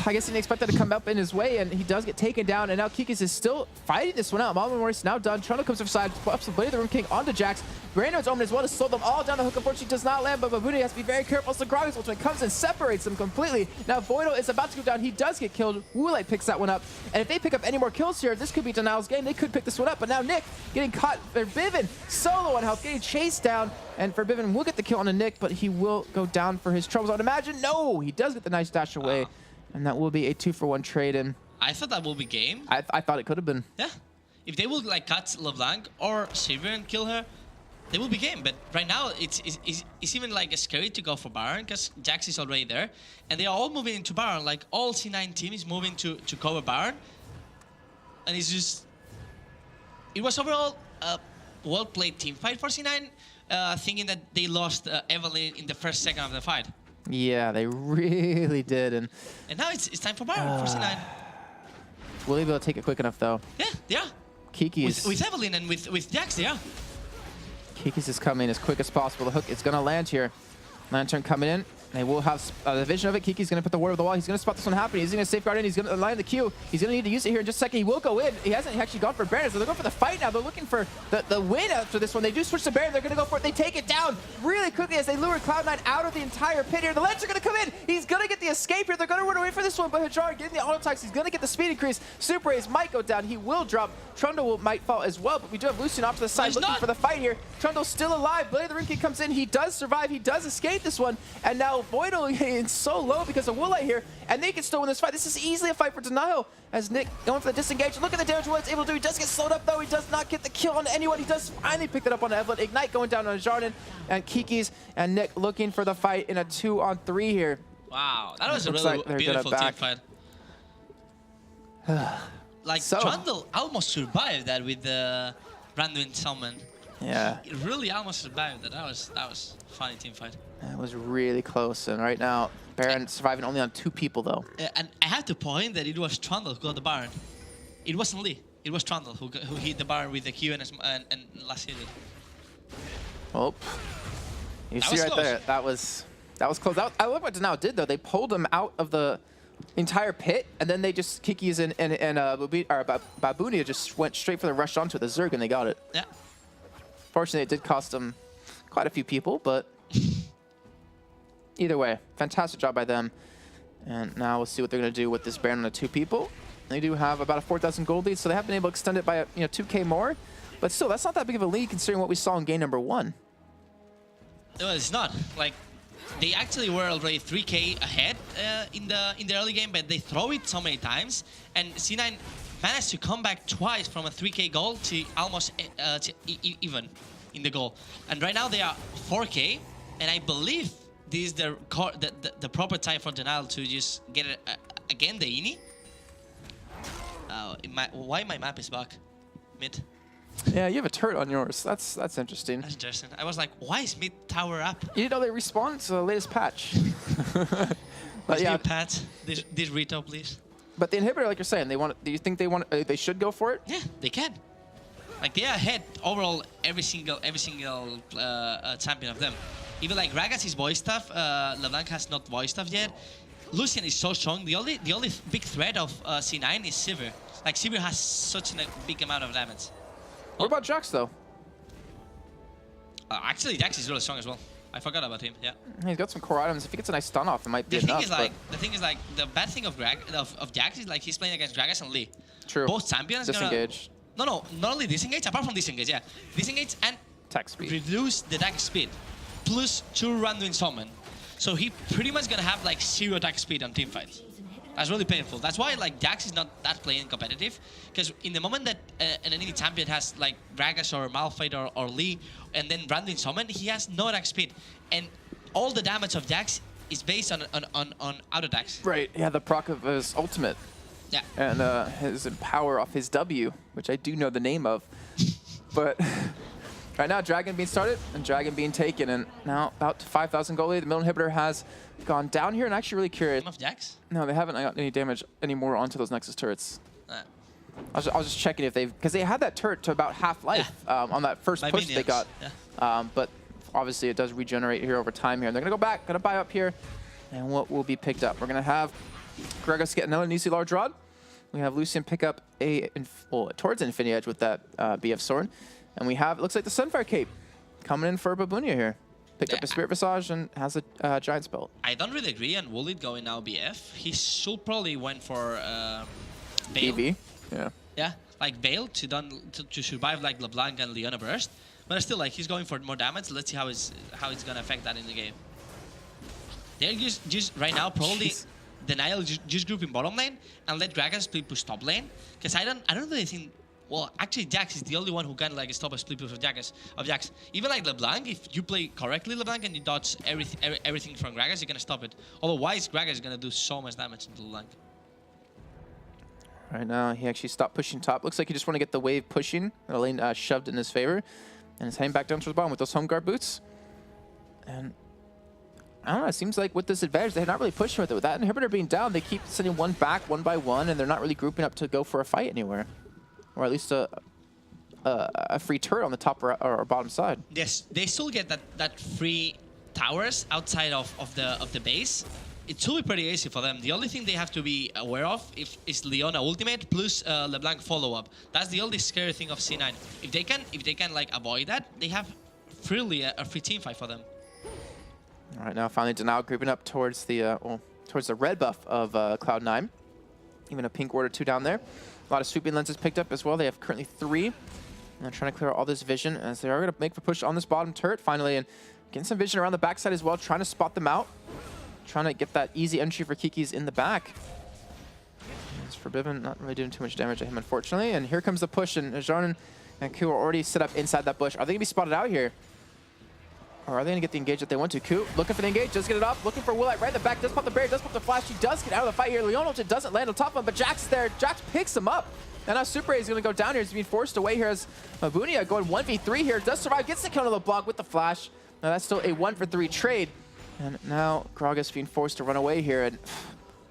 I guess he didn't expect that to come up in his way, and he does get taken down, and now Kikis is still fighting this one out. Mama Morris now done. Trundle comes inside, ups the Blade of the Room King onto Jax. Brandon's omen as well to slow them all down. The hook unfortunately does not land, but Babuni has to be very careful. So Gragas ultimate comes and separates them completely. Now Voidal is about to go down. He does get killed. Wulite picks that one up, and if they pick up any more kills here, this could be Denial's game. They could pick this one up, but now Nick getting caught. Bivin solo on health, getting chased down, and Forbidden will get the kill on a Nick, but he will go down for his troubles. I'd imagine. No, he does get the nice dash away, and that will be a 2-for-1 trade in. I thought that will be game. I thought it could have been. Yeah. If they would like cut LeBlanc or Sivir and kill her, they will be game. But right now, it's even like scary to go for Baron because Jax is already there. And they are all moving into Baron. Like all C9 team is moving to cover Baron. And it's just... It was overall a well-played team fight for C9, thinking that they lost Evelyn in the first second of the fight. Yeah, they really did. And now it's time for Baron for C9. Will he be able to take it quick enough, though? Yeah, they are. Kiki's... With Evelyn and with Jax, they are. Kiki's is coming as quick as possible. The hook is going to land here. Lantern coming in. They will have the vision of it. Kiki's going to put the ward of the wall. He's going to spot this one happening. He's going to safeguard in. He's going to line the Q. He's going to need to use it here in just a second. He will go in. He hasn't actually gone for Baron, so they're going for the fight now. They're looking for the win after this one. They do switch to Baron. They're going to go for it. They take it down really quickly as they lure Cloud9 out of the entire pit here. The Lens are going to come in. He's going to get the escape here. They're going to run away for this one, but Hajar getting the auto attacks. He's going to get the speed increase. Super Rays might go down. He will drop. Trundle might fall as well, but we do have Lucian off to the side looking for the fight here. Trundle's still alive. Blade of the Ring King comes in. He does survive. He does escape this one, and now Voidal is so low because of Wulite here, and they can still win this fight. This is easily a fight for Denial as Nick going for the disengage. Look at the damage Wulite's able to do. He does get slowed up though. He does not get the kill on anyone. He does finally pick that up on Evelyn. Ignite going down on Jardin, and Kiki's and Nick looking for the fight in a 2-on-3 here. Wow, that was a really beautiful team fight. Like Trundle almost survived that with the Randuin summon. Yeah. He really almost survived that. That was a funny team fight. It was really close, and right now Baron surviving only on 2 people though. And I have to point that it was Trundle who got the Baron. It wasn't Lee. It was Trundle who hit the Baron with the Q and last hit it. Oh, you see right there. That was close. I love what Denial did though. They pulled him out of the entire pit, and then they just Kiki's and Babunia just went straight for the rush onto the Zerg, and they got it. Yeah. Fortunately, it did cost them quite a few people, but either way, fantastic job by them. And now we'll see what they're going to do with this Baron on the 2 people. They do have about a 4,000 gold lead, so they have been able to extend it by 2K more. But still, that's not that big of a lead considering what we saw in game number 1. No, it's not. Like, they actually were already 3K ahead in the early game, but they throw it so many times, and C9 managed to come back twice from a 3K goal to almost even in the goal. And right now they are 4K, and I believe this is the proper time for Denial to just get it again the Ini. Why my map is back mid? Yeah, you have a turret on yours. That's interesting. That's interesting. I was like, why is mid tower up? You didn't know they respawned? It's the latest patch. But yeah, patch. This retail, please. But the inhibitor, like you're saying, do you think they should go for it? Yeah, they can. Like they are ahead overall every single champion of them. Even like Gragas is voice stuff. LeBlanc has not voice stuff yet. Lucian is so strong. The only big threat of C9 is Sivir. Like Sivir has such a big amount of damage. What about Jax though? Actually, Jax is really strong as well. I forgot about him. Yeah. He's got some core items. If he gets a nice stun off, it might be enough. The thing is like the bad thing of Jax is like he's playing against Gragas and Lee. True. Both champions disengage. No, not only disengage. Apart from disengage, yeah, disengage and attack speed. Reduce the attack speed, plus 2 Randuin summon. So he pretty much gonna have like 0 attack speed on team fights. That's really painful. That's why like Jax is not that playing competitive, because in the moment that an enemy champion has like Gragas or Malphite or Lee, and then Randuin summon, he has no attack speed, and all the damage of Jax is based on auto attacks. Right. Yeah, the proc of his ultimate. Yeah. And his power off his W, which I do know the name of, but. Right now, Dragon being started and Dragon being taken, and now about 5,000 gold lead. The middle inhibitor has gone down here, and actually really curious. Of Jax? No, they haven't got any damage anymore onto those Nexus turrets. I was just checking if because they had that turret to about half life on that first push they got. Yeah. But obviously it does regenerate here over time here. And they're gonna go back, gonna buy up here, and what will be picked up? We're gonna have Gregos get another Nisi large rod. We have Lucian pick up towards Infinity Edge with that BF sword. And we have, it looks like the Sunfire Cape coming in for Babunia here. Picked up a Spirit Visage and has a Giant Spell. I don't really agree on Woolit going now BF. He should probably went for Veil. EV, yeah. Yeah, like Veil to survive like LeBlanc and Leona Burst. But still, like, he's going for more damage. Let's see how it's gonna affect that in the game. They're just right now probably Denial just group in bottom lane and let Gragas split push top lane. Because I don't really think. Well, actually, Jax is the only one who can like stop a split push of Jax. Even like LeBlanc, if you play correctly LeBlanc and you dodge everything from Gragas, you're gonna stop it. Otherwise, Gragas is gonna do so much damage into LeBlanc. Right now, he actually stopped pushing top. Looks like he just want to get the wave pushing. The lane shoved in his favor. And is heading back down to the bottom with those home guard boots. And I don't know, it seems like with this advantage, they're not really pushing with it. With that inhibitor being down, they keep sending one back one by one, and they're not really grouping up to go for a fight anywhere. Or at least a free turret on the top or bottom side. Yes, they still get that free towers outside of the base. It should be pretty easy for them. The only thing they have to be aware of is Leona ultimate plus LeBlanc follow-up. That's the only scary thing of C9. If they can like avoid that, they have freely a free team fight for them. All right, now finally Denial grouping up towards the red buff of Cloud9. Even a pink ward or two down there. A lot of sweeping lenses picked up as well. They have currently 3. And they're trying to clear out all this vision as they are going to make the push on this bottom turret finally, and getting some vision around the backside as well, trying to spot them out. Trying to get that easy entry for Kiki's in the back. As for Bivin, not really doing too much damage to him, unfortunately. And here comes the push, and Jarnan and Ku are already set up inside that bush. Are they going to be spotted out here? Or are they going to get the engage that they want to? Ku looking for the engage, does get it off. Looking for Willite right in the back, does pop the barrier, does pop the flash. He does get out of the fight here. Leonel doesn't land on top of him, but Jax is there. Jax picks him up. And now Super A is going to go down here. He's being forced away here as Mabunia going 1v3 here. Does survive, gets the kill on the block with the flash. Now that's still a 1-for-3 trade. And now Gragas being forced to run away here. And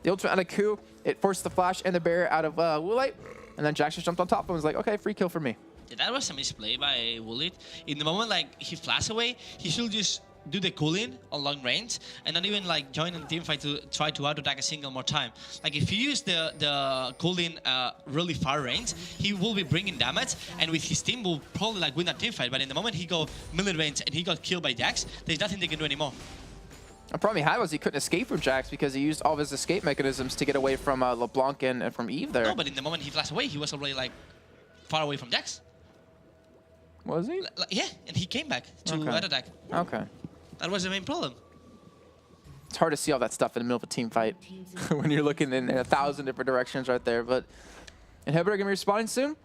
the ultimate out of Ku, it forced the flash and the barrier out of Woolite. And then Jax just jumped on top and was like, okay, free kill for me. Yeah, that was a misplay by Woolit. In the moment like he flashed away, he should just do the cooling on long range and not even like join in the team fight to try to auto-attack a single more time. Like if you use the cooling really far range, he will be bringing damage and with his team will probably like win that team fight. But in the moment he go melee range and he got killed by Jax, there's nothing they can do anymore. The problem he had was he couldn't escape from Jax because he used all of his escape mechanisms to get away from LeBlanc and from Eve there. No, but in the moment he flashed away, he was already like far away from Jax. Was he? Yeah, and he came back to auto-attack. Okay. That was the main problem. It's hard to see all that stuff in the middle of a team fight when you're looking in 1,000 different directions right there. But Inhibitor going to be respawning soon.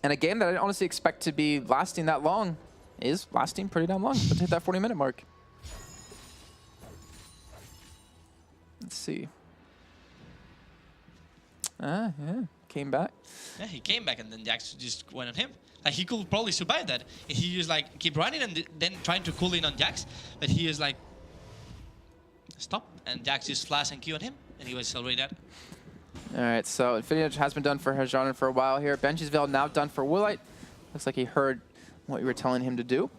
And a game that I didn't honestly expect to be lasting that long is lasting pretty damn long. But to hit that 40-minute mark. Let's see. Yeah, came back. Yeah, he came back and then Jax just went on him. Like he could probably survive that. He just like keep running and then trying to cool in on Jax, but he is like stop, and Jax just flash and Q on him, and he was already dead. All right, so Infinity Edge has been done for Jarnan for a while here. Benji's Veil now done for Woolite. Looks like he heard what you were telling him to do.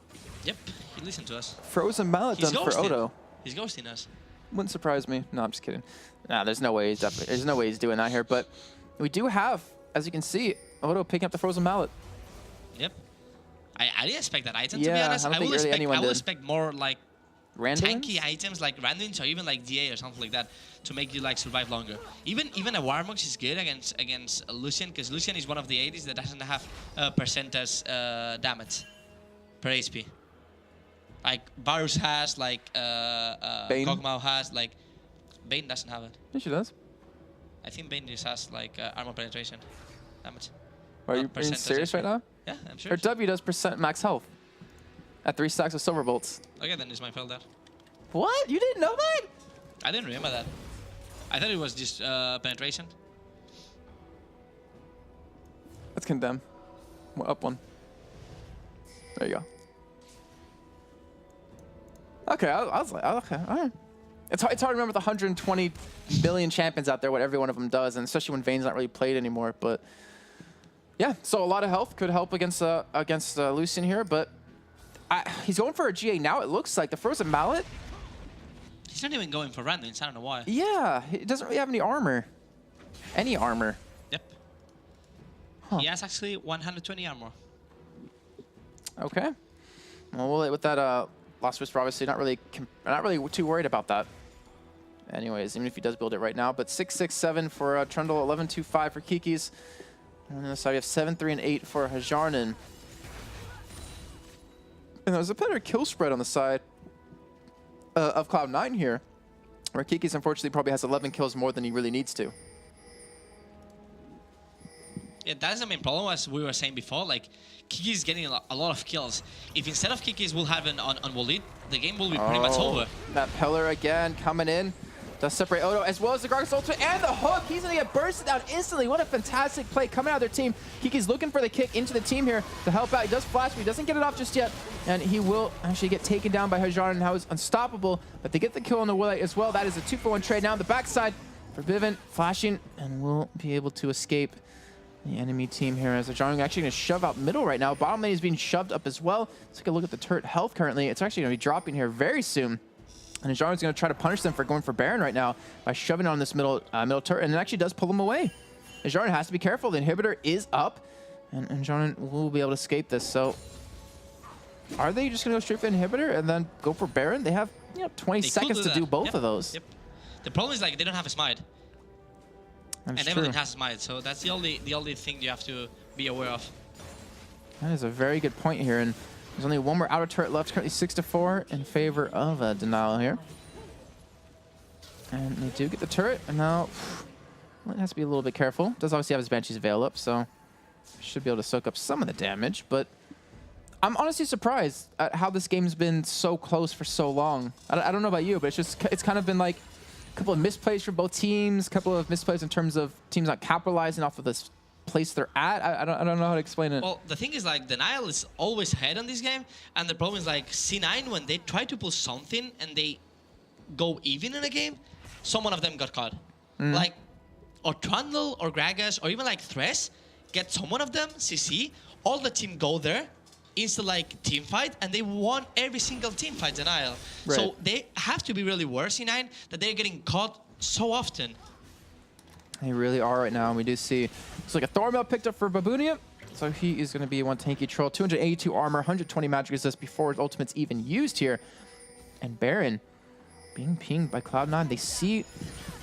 Yep, he listened to us. Frozen Mallet done for Odo. He's ghosting us. Wouldn't surprise me. No, I'm just kidding. Nah, there's no way he's doing that here. But we do have, as you can see, Odo picking up the Frozen Mallet. Yep. I didn't expect that item, to be honest. I would expect more like tanky items like randoms or even like DA or something like that to make you like survive longer. Even a Warmox is good against Lucian, because Lucian is one of the 80s that doesn't have percentage damage per HP. Like Varus has, like Kog'Maw has, like Bane doesn't have it. Yeah, she does. I think Bane just has like armor penetration damage. Are you being serious right now? Yeah, I'm sure. Her W does % max health at 3 stacks of silver bolts. Okay, then it's my fault that. What? You didn't know that? I didn't remember that. I thought it was just penetration. Let's condemn. We're up 1. There you go. Okay, I was like, okay, all right. It's hard to remember the 120 million champions out there, what every one of them does, and especially when Vayne's not really played anymore. But yeah, so a lot of health could help against Lucian here, but he's going for a GA now. It looks like the Frozen Mallet. He's not even going for randoms. I don't know why. Yeah, he doesn't really have any armor. Any armor. Yep. Huh. He has actually 120 armor. Okay. Well, with that Lost Whisper, obviously not really too worried about that. Anyways, even if he does build it right now, but 6-6-7 for Trundle, 11-2-5 for Kikis. And on the other side, we have 7-3 and 8 for Hajarnen. And there's a better kill spread on the side of Cloud9 here, where Kikis unfortunately probably has 11 kills more than he really needs to. Yeah, that's the main problem, as we were saying before. Like, Kiki is getting a lot of kills. If instead of Kiki's will have an on Walid, the game will be pretty much over. That pillar again coming in. Does separate Odo, as well as the Gragas ultimate and the hook. He's going to get bursted down instantly. What a fantastic play coming out of their team. Kiki's looking for the kick into the team here to help out. He does flash, but he doesn't get it off just yet. And he will actually get taken down by Hajarnen, how is unstoppable. But they get the kill on the Willite as well. That is a 2-for-1 trade. Now on the backside for Bivin, flashing, and will be able to escape the enemy team here, as Hajarnen actually going to shove out middle right now. Bottom lane is being shoved up as well. Let's take a look at the turret health currently. It's actually going to be dropping here very soon. And Hajarnen's going to try to punish them for going for Baron right now by shoving on this middle turret, and it actually does pull him away. Hajarnen has to be careful. The inhibitor is up, and Hajarnen will be able to escape this. So, are they just going to go straight for the inhibitor and then go for Baron? They have 20 seconds to do both of those. Yep. The problem is like they don't have a smite, and everything has smite. So that's the only thing you have to be aware of. That is a very good point here, and there's only one more outer turret left, currently 6-4 in favor of Denial here. And they do get the turret, and now it has to be a little bit careful. Does obviously have his Banshee's Veil up, so should be able to soak up some of the damage, but I'm honestly surprised at how this game's been so close for so long. I don't know about you, but it's kind of been like a couple of misplays for both teams, a couple of misplays in terms of teams not capitalizing off of this place they're at. I don't know how to explain it. Well, the thing is, like, Denial is always ahead on this game, and the problem is, like, C9, when they try to pull something and they go even in a game, someone of them got caught. Like, or Trundle or Gragas or even like Thresh get someone of them CC, all the team go there, insta like team fight, and they won every single team fight Denial. Right. So they have to be really worse C9 that they're getting caught so often. They really are right now, and we do see it's like a Thornmail picked up for Babunia, so he is going to be one tanky troll. 282 armor, 120 magic resist before his ultimate's even used here. And Baron being pinged by Cloud9. They see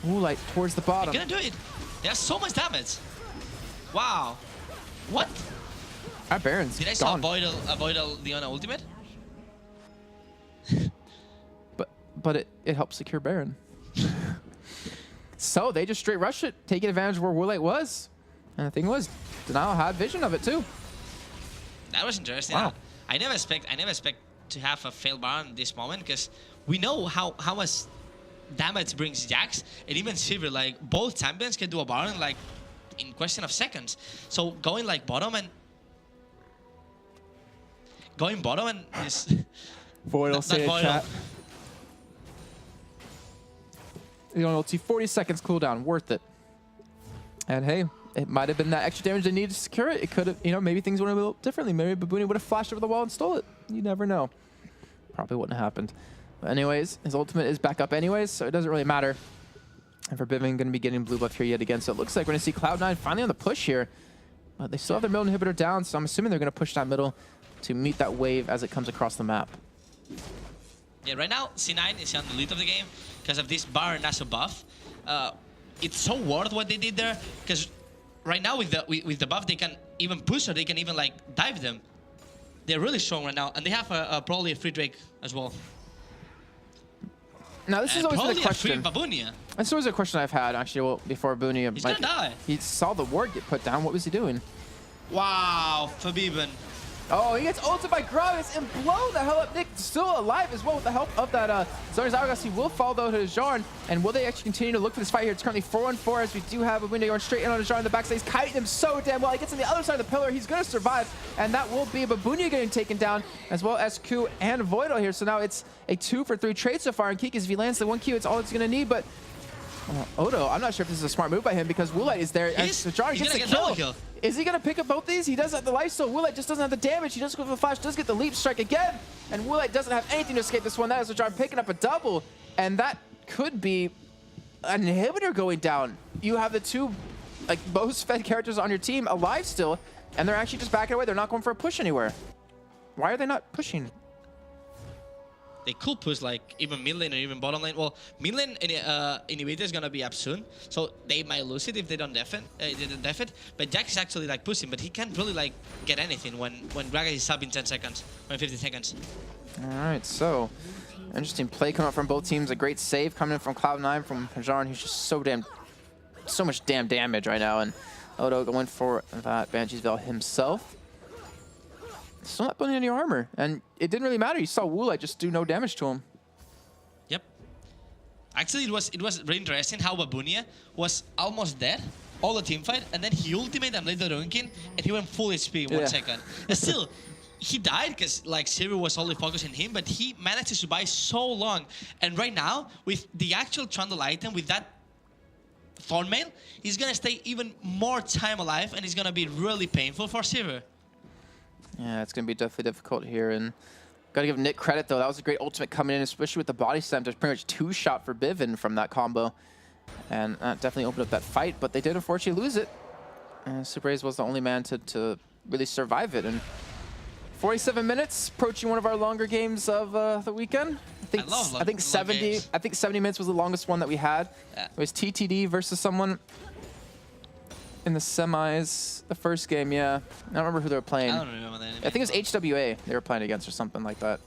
Woolite towards the bottom. They're gonna do it. They have so much damage. Wow. What? That Baron's Did I saw avoid a Leona ultimate? But it helps secure Baron. So they just straight rushed it, taking advantage of where Woolite was. And the thing was, Denial had vision of it too. That was interesting. Wow. I never expect to have a failed Baron in this moment, because we know how much damage brings Jax, and even Sivir, like both champions can do a Baron like in question of seconds. So going bottom and is Void will say Void. chat. You know, let's see, 40 seconds cooldown, worth it. And hey, it might have been that extra damage they needed to secure it. It could have, maybe things would have been a little differently. Maybe Babunia would have flashed over the wall and stole it. You never know. Probably wouldn't have happened. But anyways, his ultimate is back up anyways, so it doesn't really matter. And for Bivin, going to be getting blue buff here yet again. So it looks like we're going to see Cloud9 finally on the push here. But they still have their middle inhibitor down, so I'm assuming they're going to push that middle to meet that wave as it comes across the map. Yeah, right now C9 is on the lead of the game because of this Baron as a buff. It's so worth what they did there, because right now with the buff they can even push, or they can even like dive them. They're really strong right now, and they have probably a free Drake as well. Now this is always probably the question. A free Babunia. That's always a question I've had actually. Well, before Babunia, He's gonna die. He saw the ward get put down. What was he doing? Wow, Fabiban. Oh, he gets ulted by Gragas and blow the hell up. Nick still alive as well with the help of that Zarya's Hourglass. He will fall though to Jarn. And will they actually continue to look for this fight here? It's currently 4-on-4 as we do have a window going straight in on Jarn in the backside. He's kiting him so damn well. He gets on the other side of the pillar. He's going to survive. And that will be Babunia getting taken down, as well as Q and Voidal here. So now it's a 2-for-3 trade so far. And Kikis, if he lands the 1Q, it's all it's going to need. But Odo, I'm not sure if this is a smart move by him, because Woolite is there. As Jarn gets the kill. Is he going to pick up both these? He does have the lifesteal. Woolite just doesn't have the damage. He does go for the flash, does get the leap strike again. And Woolite doesn't have anything to escape this one. That is Jarn picking up a double. And that could be an inhibitor going down. You have the two like most fed characters on your team alive still, and they're actually just backing away. They're not going for a push anywhere. Why are they not pushing? They could push like even mid lane or even bottom lane. Well, mid lane inhibitor is gonna be up soon, so they might lose it if they don't def it. But Jack is actually like pushing, but he can't really like get anything when Gragas is up in 10 seconds or in 50 seconds. All right, so interesting play coming up from both teams. A great save coming in from Cloud9 from Hajarn, who's just so much damn damage right now, and Odo going for that Banshee's Veil himself. Still not building any armor, and it didn't really matter. You saw Woolite just do no damage to him. Yep. Actually, it was really interesting how Babunia was almost dead all the team fight, and then he ultimated and played the Runkin, and he went full HP in 1 second. And still, he died because like Siri was only focusing him, but he managed to survive so long. And right now, with the actual Trundle item, with that Thornmail, he's gonna stay even more time alive, and it's gonna be really painful for Siri. Yeah, it's going to be definitely difficult here. And got to give Nick credit, though. That was a great ultimate coming in, especially with the body slam. There's pretty much 2-shot for Bivin from that combo. And that definitely opened up that fight, but they did unfortunately lose it. And Subraze was the only man to really survive it. And 47 minutes, approaching one of our longer games of the weekend. I think 70 minutes was the longest one that we had. Yeah. It was TTD versus someone in the semis, the first game, yeah. I don't remember who they were playing. I don't remember that. I think it was HWA they were playing against or something like that.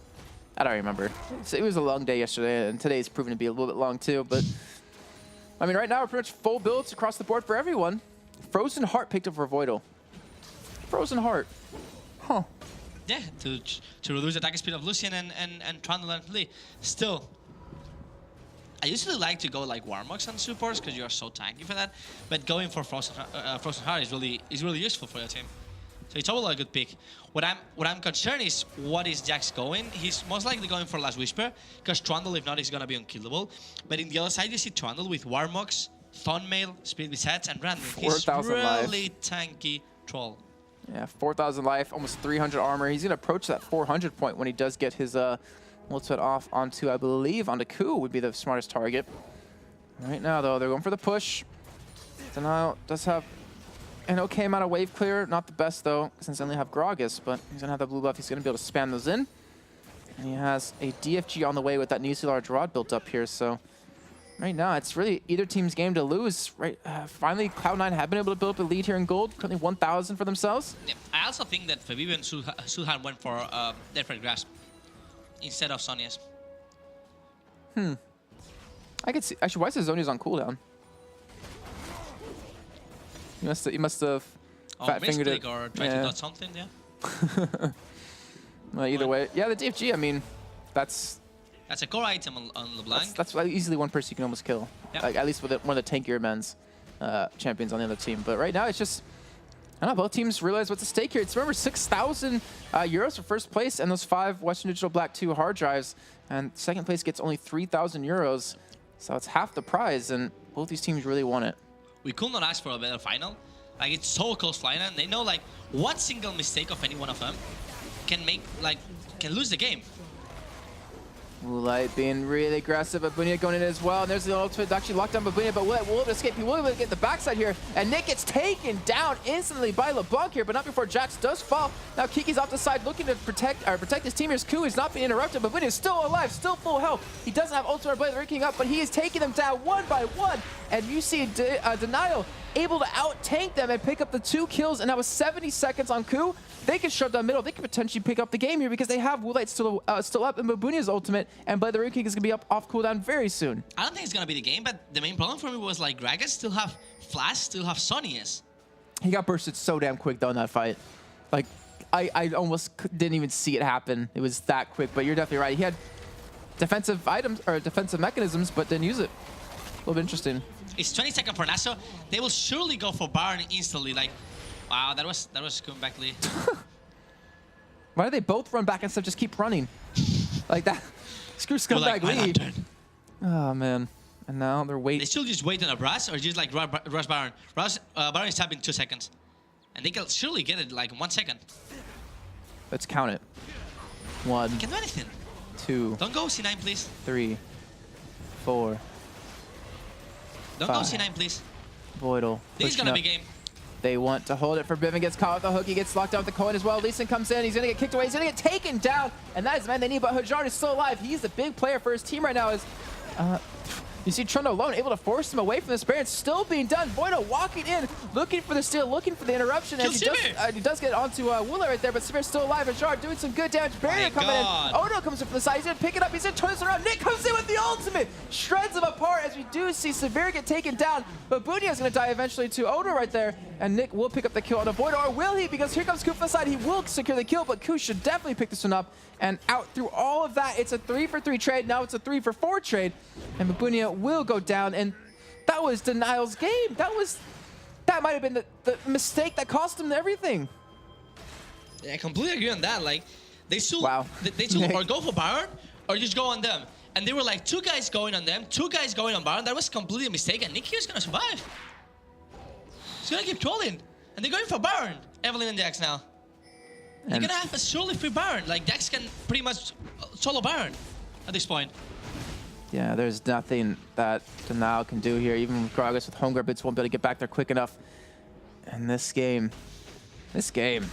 I don't remember. So it was a long day yesterday, and today's proven to be a little bit long too. But I mean, right now we're pretty much full builds across the board for everyone. Frozen Heart picked up for Voidal. Frozen Heart. Huh. Yeah, to reduce the attack speed of Lucian and Trundle and Lee. Still, I usually like to go like Warmox on supports because you are so tanky for that. But going for Frozen Heart is really useful for your team. So it's overall a good pick. What I'm concerned is what is Jax going. He's most likely going for Last Whisper because Trundle, if not, is gonna be unkillable. But in the other side, you see Trundle with Warmox, Thornmail, Spirit Besets, and Random. He's really tanky troll. Yeah, 4,000 life, almost 300 armor. He's gonna approach that 400 point when he does get his ultimate off onto, I believe, onto Ku would be the smartest target. Right now, though, they're going for the push. Denial does have an okay amount of wave clear. Not the best, though, since they only have Gragas, but he's going to have the blue buff. He's going to be able to spam those in. And he has a DFG on the way with that Nisi large rod built up here, so right now, it's really either team's game to lose. Right, finally, Cloud9 have been able to build up a lead here in gold, currently 1,000 for themselves. Yeah, I also think that Fabian and Sulhan went for different grasp instead of Sonya's. I could see. Actually, why is Zonia's on cooldown? He must have fat fingered it or tried to dot something. Yeah. Well, either way, yeah, the DFG. I mean, that's a core item on LeBlanc. That's easily one person you can almost kill. Yep. Like at least with one of the tankier men's champions on the other team. But right now, it's just. I don't know, both teams realize what's at stake here. It's, remember, 6,000 euros for first place and those 5 Western Digital Black 2 hard drives. And second place gets only 3,000 euros. So it's half the prize, and both these teams really want it. We could not ask for a better final. Like, it's so close final, and they know, like, what single mistake of any one of them can make, like, can lose the game. Woolite being really aggressive, but Babunia going in as well. And there's the ultimate actually locked down Babunia, but Woolite will able to escape. He will able to get the backside here. And Nick gets taken down instantly by LeBlanc here, but not before Jax does fall. Now Kiki's off the side looking to protect his team. Here's Ku is not being interrupted. Babunia is still alive, still full health. He doesn't have ultimate blade ranking up, but he is taking them down one by one. And you see Denial able to out-tank them and pick up the 2 kills, and that was 70 seconds on Ku. They can shove down middle. They could potentially pick up the game here because they have Woolite still up in Babunia's ultimate, and Blade the Ring King is going to be up off cooldown very soon. I don't think it's going to be the game, but the main problem for me was like Gragas still have Flash, still have Sonya's. He got bursted so damn quick though in that fight. Like, I almost didn't even see it happen. It was that quick, but you're definitely right. He had defensive items or defensive mechanisms, but didn't use it. A little bit interesting. It's 20 seconds for Naso. They will surely go for Baron instantly. Like, wow, that was scumbag lead. Why do they both run back instead of just keep running? Like that. Screw scumbag lead. Oh man. And now they're waiting. They still just wait on a brush or just like rush Baron. Baron is tapping 2 seconds. And they can surely get it like in 1 second. Let's count it. 1. You can do anything. 2. Don't go C9, please. 3. 4. Don't go C9, please. Voidal. This is gonna be game. They want to hold it. Forbidden gets caught with the hook. He gets locked out with the coin as well. Lee Sin comes in. He's going to get kicked away. He's going to get taken down. And that is the man they need. But Hajar is still alive. He's the big player for his team right now. You see Trundle alone, able to force him away from this Baron. Still being done. Voidal walking in, looking for the steal, looking for the interruption. And he does get onto Wooler right there, but Samir's still alive. Hajar doing some good damage. Baron coming in. Odo comes in from the side. He's going to pick it up. He's going to turn this around. Nick comes in with the ultimate. Shreds him apart as we do see Severe get taken down. But Bunia is going to die eventually to Odo right there. And Nick will pick up the kill on a Voidal. Or will he? Because here comes Koo from the side. He will secure the kill, but Koo should definitely pick this one up. And out through all of that, it's a 3-for-3 trade. Now it's a 3-for-4 trade. And Babunia will go down. And that was Denial's game. That might have been the mistake that cost him everything. Yeah, I completely agree on that. Like, they should, wow. they should or go for Baron or just go on them. And they were like 2 guys going on them, 2 guys going on Baron. That was completely a mistake. And Nick here's gonna survive. He's gonna keep trolling. And they're going for Baron. Evelyn and Dax now. You're gonna have a surely free Baron. Like, Dax can pretty much solo Baron at this point. Yeah, there's nothing that Denial can do here. Even with Gragas with home grab, Bits won't be able to get back there quick enough. And this game. This game.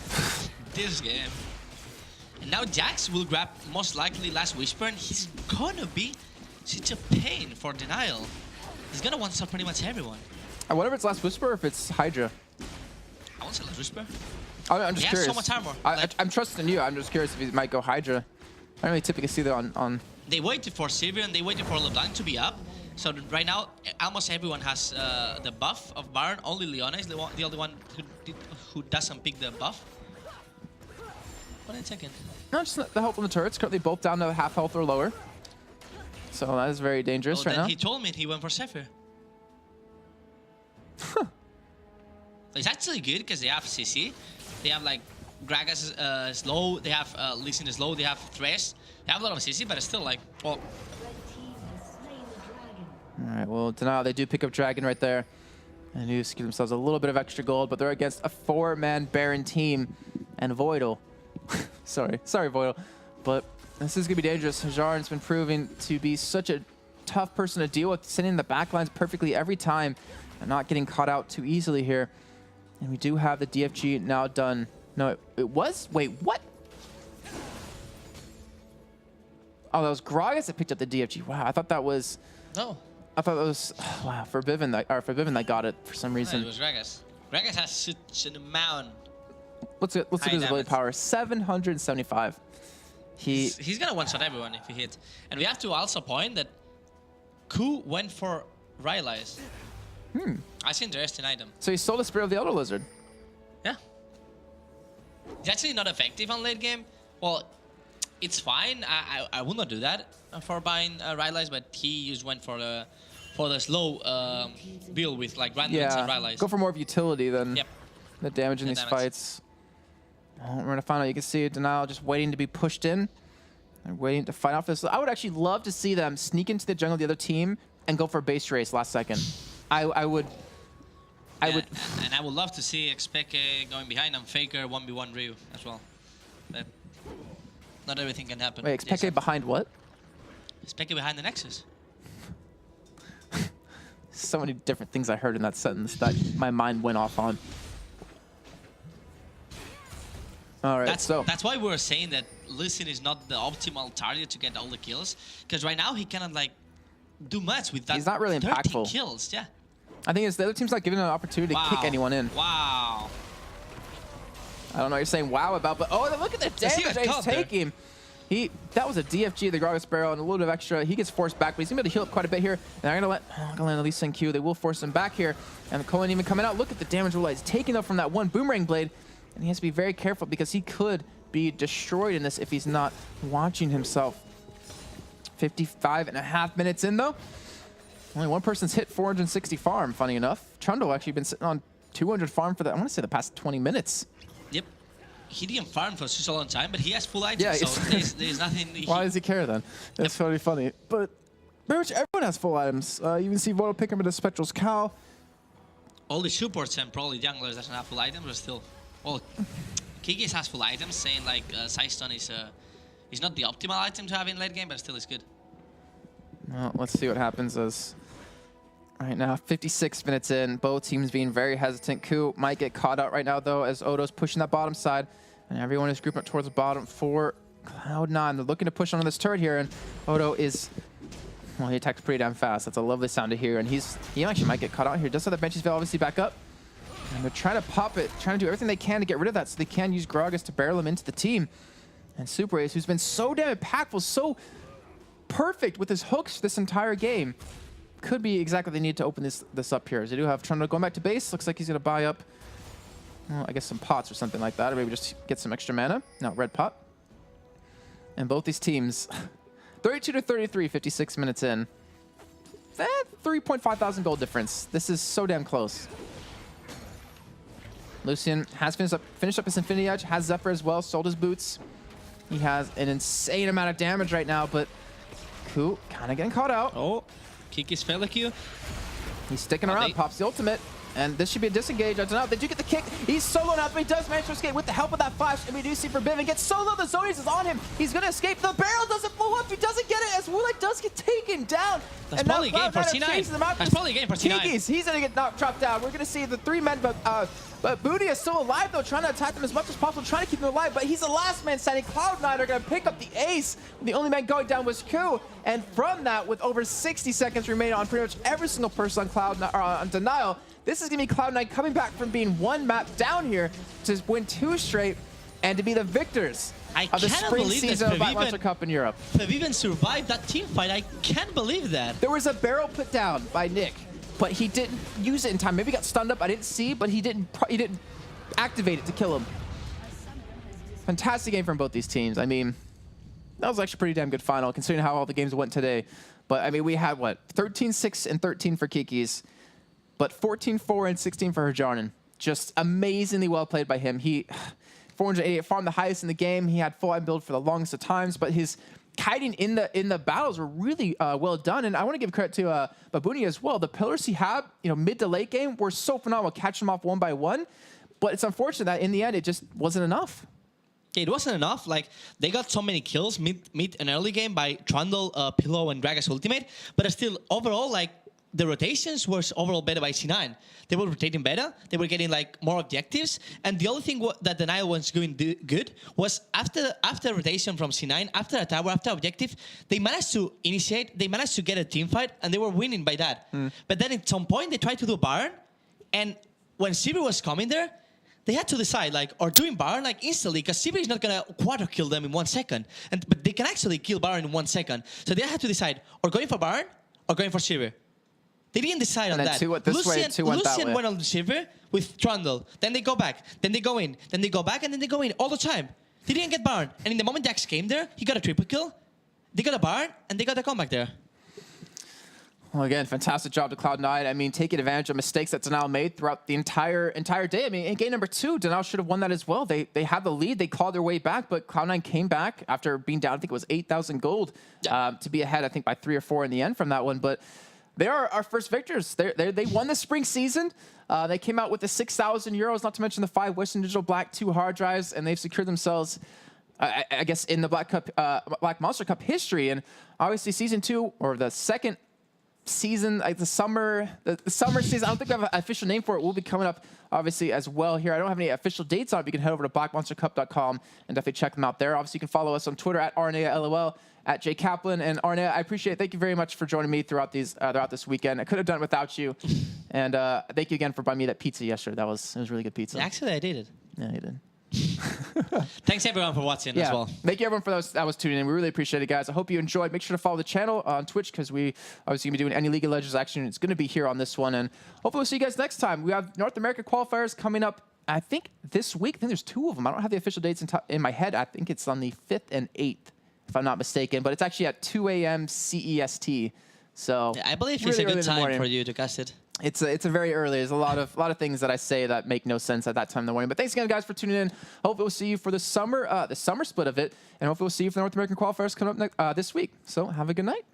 And now Jax will grab most likely Last Whisper, and he's gonna be such a pain for Denial. He's gonna one-shot pretty much everyone. I wonder if it's Last Whisper or if it's Hydra. I won't say Last Whisper. I'm just curious. He has so much armor. I'm trusting you. I'm just curious if he might go Hydra. I don't really typically see that on... They waited for Sivir and they waited for LeBlanc to be up. So right now, almost everyone has the buff of Baron. Only Leona is the only one who doesn't pick the buff. What in a second? No, just the help on the turrets. Currently both down to half health or lower. So that is very dangerous right now. He told me he went for Zephyr. It's actually good because they have CC. They have like Gragas slow. They have Lee Sin slow. They have Thresh. They have a lot of CC, but it's still like, well. All right, well, Denial, they do pick up Dragon right there. And do give themselves a little bit of extra gold, but they're against a 4-man Baron team. And Voidal. sorry, Voidal. But this is going to be dangerous. Hajar's been proving to be such a tough person to deal with, sitting in the backlines perfectly every time and not getting caught out too easily here. And we do have the DFG now done. No, it was? Wait, what? Oh, that was Gragas that picked up the DFG. Wow, I thought that was... No. I thought that was... wow, Forbidden that got it for some reason. No, it was Gragas. Gragas has such an amount. Let's look at his blade power. 775. He's gonna one-shot everyone if he hits. And we have to also point that Koo went for Rylai's. I see interesting item. So he stole the Spirit of the Elder Lizard. Yeah. It's actually not effective on late game. Well, it's fine. I would not do that for buying Rylai's, but he just went for the slow build with like Grandlands and Rylai's. Go for more of utility than the damage in these damage. fights. Well, we're gonna find out. You can see Denial just waiting to be pushed in and waiting to fight off this. I would actually love to see them sneak into the jungle of the other team and go for a base race last second. I would. And I would love to see Xpeke going behind and Faker 1v1 Ryu as well. But not everything can happen. Wait, Xpeke behind what? Xpeke behind the Nexus. So many different things I heard in that sentence that my mind went off on. All right, that's why we were saying that Lee Sin is not the optimal target to get all the kills, because right now he cannot like do much with that. He's not really impactful. Kills, yeah. I think it's the other team's not giving him an opportunity to kick anyone in. Wow. I don't know what you're saying wow about, but oh, look at the damage he's taking. That was a DFG, the Gragas barrel, and a little bit of extra. He gets forced back, but he's gonna be able to heal up quite a bit here. And they're gonna land at least in Q. They will force him back here. And the Colin even coming out. Look at the damage he's taking up from that one boomerang blade. And he has to be very careful because he could be destroyed in this if he's not watching himself. 55.5 minutes in though. Only one person's hit 460 farm, funny enough. Trundle actually been sitting on 200 farm for I want to say the past 20 minutes. Yep. He didn't farm for such a long time, but he has full items, so there's nothing... Why does he care then? That's really funny. But pretty much everyone has full items. You can see Voidal pick him into Spectral's Cow. All the supports and probably junglers doesn't have full items, but still... Well, Kikis has full items, saying like Sidestone is not the optimal item to have in late game, but still is good. Well, let's see what happens as right now. 56 minutes in. Both teams being very hesitant. Ku might get caught out right now, though, as Odo's pushing that bottom side. And everyone is grouping up towards the bottom for Cloud9. They're looking to push on this turret here, and Odo is... Well, he attacks pretty damn fast. That's a lovely sound to hear, and he actually might get caught out here. Does have the Banshee's Veil obviously back up. And they're trying to pop it, trying to do everything they can to get rid of that so they can use Gragas to barrel him into the team. And Super Ace, who's been so damn impactful, so perfect with his hooks this entire game, could be exactly what they need to open this up here. As they do have Trundle going back to base. Looks like he's going to buy up, well, I guess some pots or something like that, or maybe just get some extra mana. No, red pot. And both these teams, 32 to 33, 56 minutes in. 3.5 thousand gold difference. This is so damn close. Lucian has finished up his Infinity Edge, has Zephyr as well, sold his boots. He has an insane amount of damage right now, but Ku kind of getting caught out. Oh, Kiki's Felicu. He's sticking around, pops the ultimate, and this should be a disengage. I don't know. They do get the kick. He's solo now, but he does manage to escape with the help of that flash. And we do see Forbidden gets solo. The Zonius is on him. He's going to escape. The barrel doesn't blow up. He doesn't get it as Wulek does get taken down. That's probably a game for T9. That's probably a game for T9. He's going to get dropped down. We're going to see the 3 men, but Booty is still alive, though, trying to attack them as much as possible, trying to keep them alive, but he's the last man standing. Cloud9 are going to pick up the ace. The only man going down was Ku, and from that, with over 60 seconds remaining on pretty much every single person on Cloud9, or on Denial, this is going to be Cloud9 coming back from being 1 map down here to win 2 straight and to be the victors of the spring season of Black Monster Cup in Europe. They've even survived that team fight. I can't believe that. There was a barrel put down by Nick, but he didn't use it in time. Maybe he got stunned up. I didn't see, but he didn't activate it to kill him. Fantastic game from both these teams. I mean, that was actually a pretty damn good final considering how all the games went today. But I mean, we had what, 13-6 and 13 for Kiki's, but 14-4 and 16 for Herjarnen. Just amazingly well played by him. He 488 farmed the highest in the game. He had full item build for the longest of times, but his kiting in the battles were really well done. And I want to give credit to Babuni as well. The pillars he had, mid to late game were so phenomenal, catching them off one by one. But it's unfortunate that in the end, it just wasn't enough. It wasn't enough. Like, they got so many kills mid and early game by Trundle, Pillow, and Gragas ultimate. But still, overall, like, the rotations were overall better by C9. They were rotating better. They were getting like more objectives. And the only thing that Denial was doing good was after rotation from C9, after a tower, after objective, they managed to initiate, they managed to get a team fight, and they were winning by that. But then at some point, they tried to do Baron. And when Sivir was coming there, they had to decide, like, or doing Baron like instantly, because Sivir is not going to quarter kill them in 1 second. But they can actually kill Baron in 1 second. So they had to decide, or going for Baron, or going for Sivir. They didn't decide on that. Lucian went on the Sivir with Trundle. Then they go back. Then they go in. Then they go back, and then they go in all the time. They didn't get Baron. And in the moment Dax came there, he got a triple kill. They got a Baron, and they got a comeback there. Well, again, fantastic job to Cloud9. I mean, taking advantage of mistakes that Denial made throughout the entire day. I mean, in game number 2, Denial should have won that as well. They had the lead. They clawed their way back, but Cloud9 came back after being down, I think it was 8,000 gold, to be ahead, I think, by 3 or 4 in the end from that one. But they are our first victors. They won the spring season. They came out with the 6,000 euros, not to mention the 5 Western Digital Black 2 hard drives, and they've secured themselves, I guess, in the Black Monster Cup history. And obviously, season 2, or the second season, like the summer season, I don't think we have an official name for it. Will be coming up obviously as well here. I don't have any official dates on it, but you can head over to blackmonstercup.com and definitely check them out there. Obviously, you can follow us on Twitter at RNALOL, at Jay Kaplan. And Arnea, I appreciate it. Thank you very much for joining me throughout this weekend. I could have done it without you. And thank you again for buying me that pizza yesterday. It was really good pizza. Actually, I did it. Yeah, you did. Thanks everyone for watching as well. Thank you everyone for those that was tuning in. We really appreciate it, guys. I hope you enjoyed. Make sure to follow the channel on Twitch, because we obviously going to be doing any League of Legends action. It's going to be here on this one, and hopefully we'll see you guys next time. We have North America qualifiers coming up, I think, this week. I think there's 2 of them. I don't have the official dates in my head. I think it's on the 5th and 8th, if I'm not mistaken, but it's actually at 2 a.m. CEST. So yeah, I believe it's a good time for you to cast it. It's a very early. There's a lot of things that I say that make no sense at that time in the morning. But thanks again, guys, for tuning in. Hopefully we'll see you for the summer split of it, and hopefully we'll see you for the North American qualifiers coming up this week. So have a good night.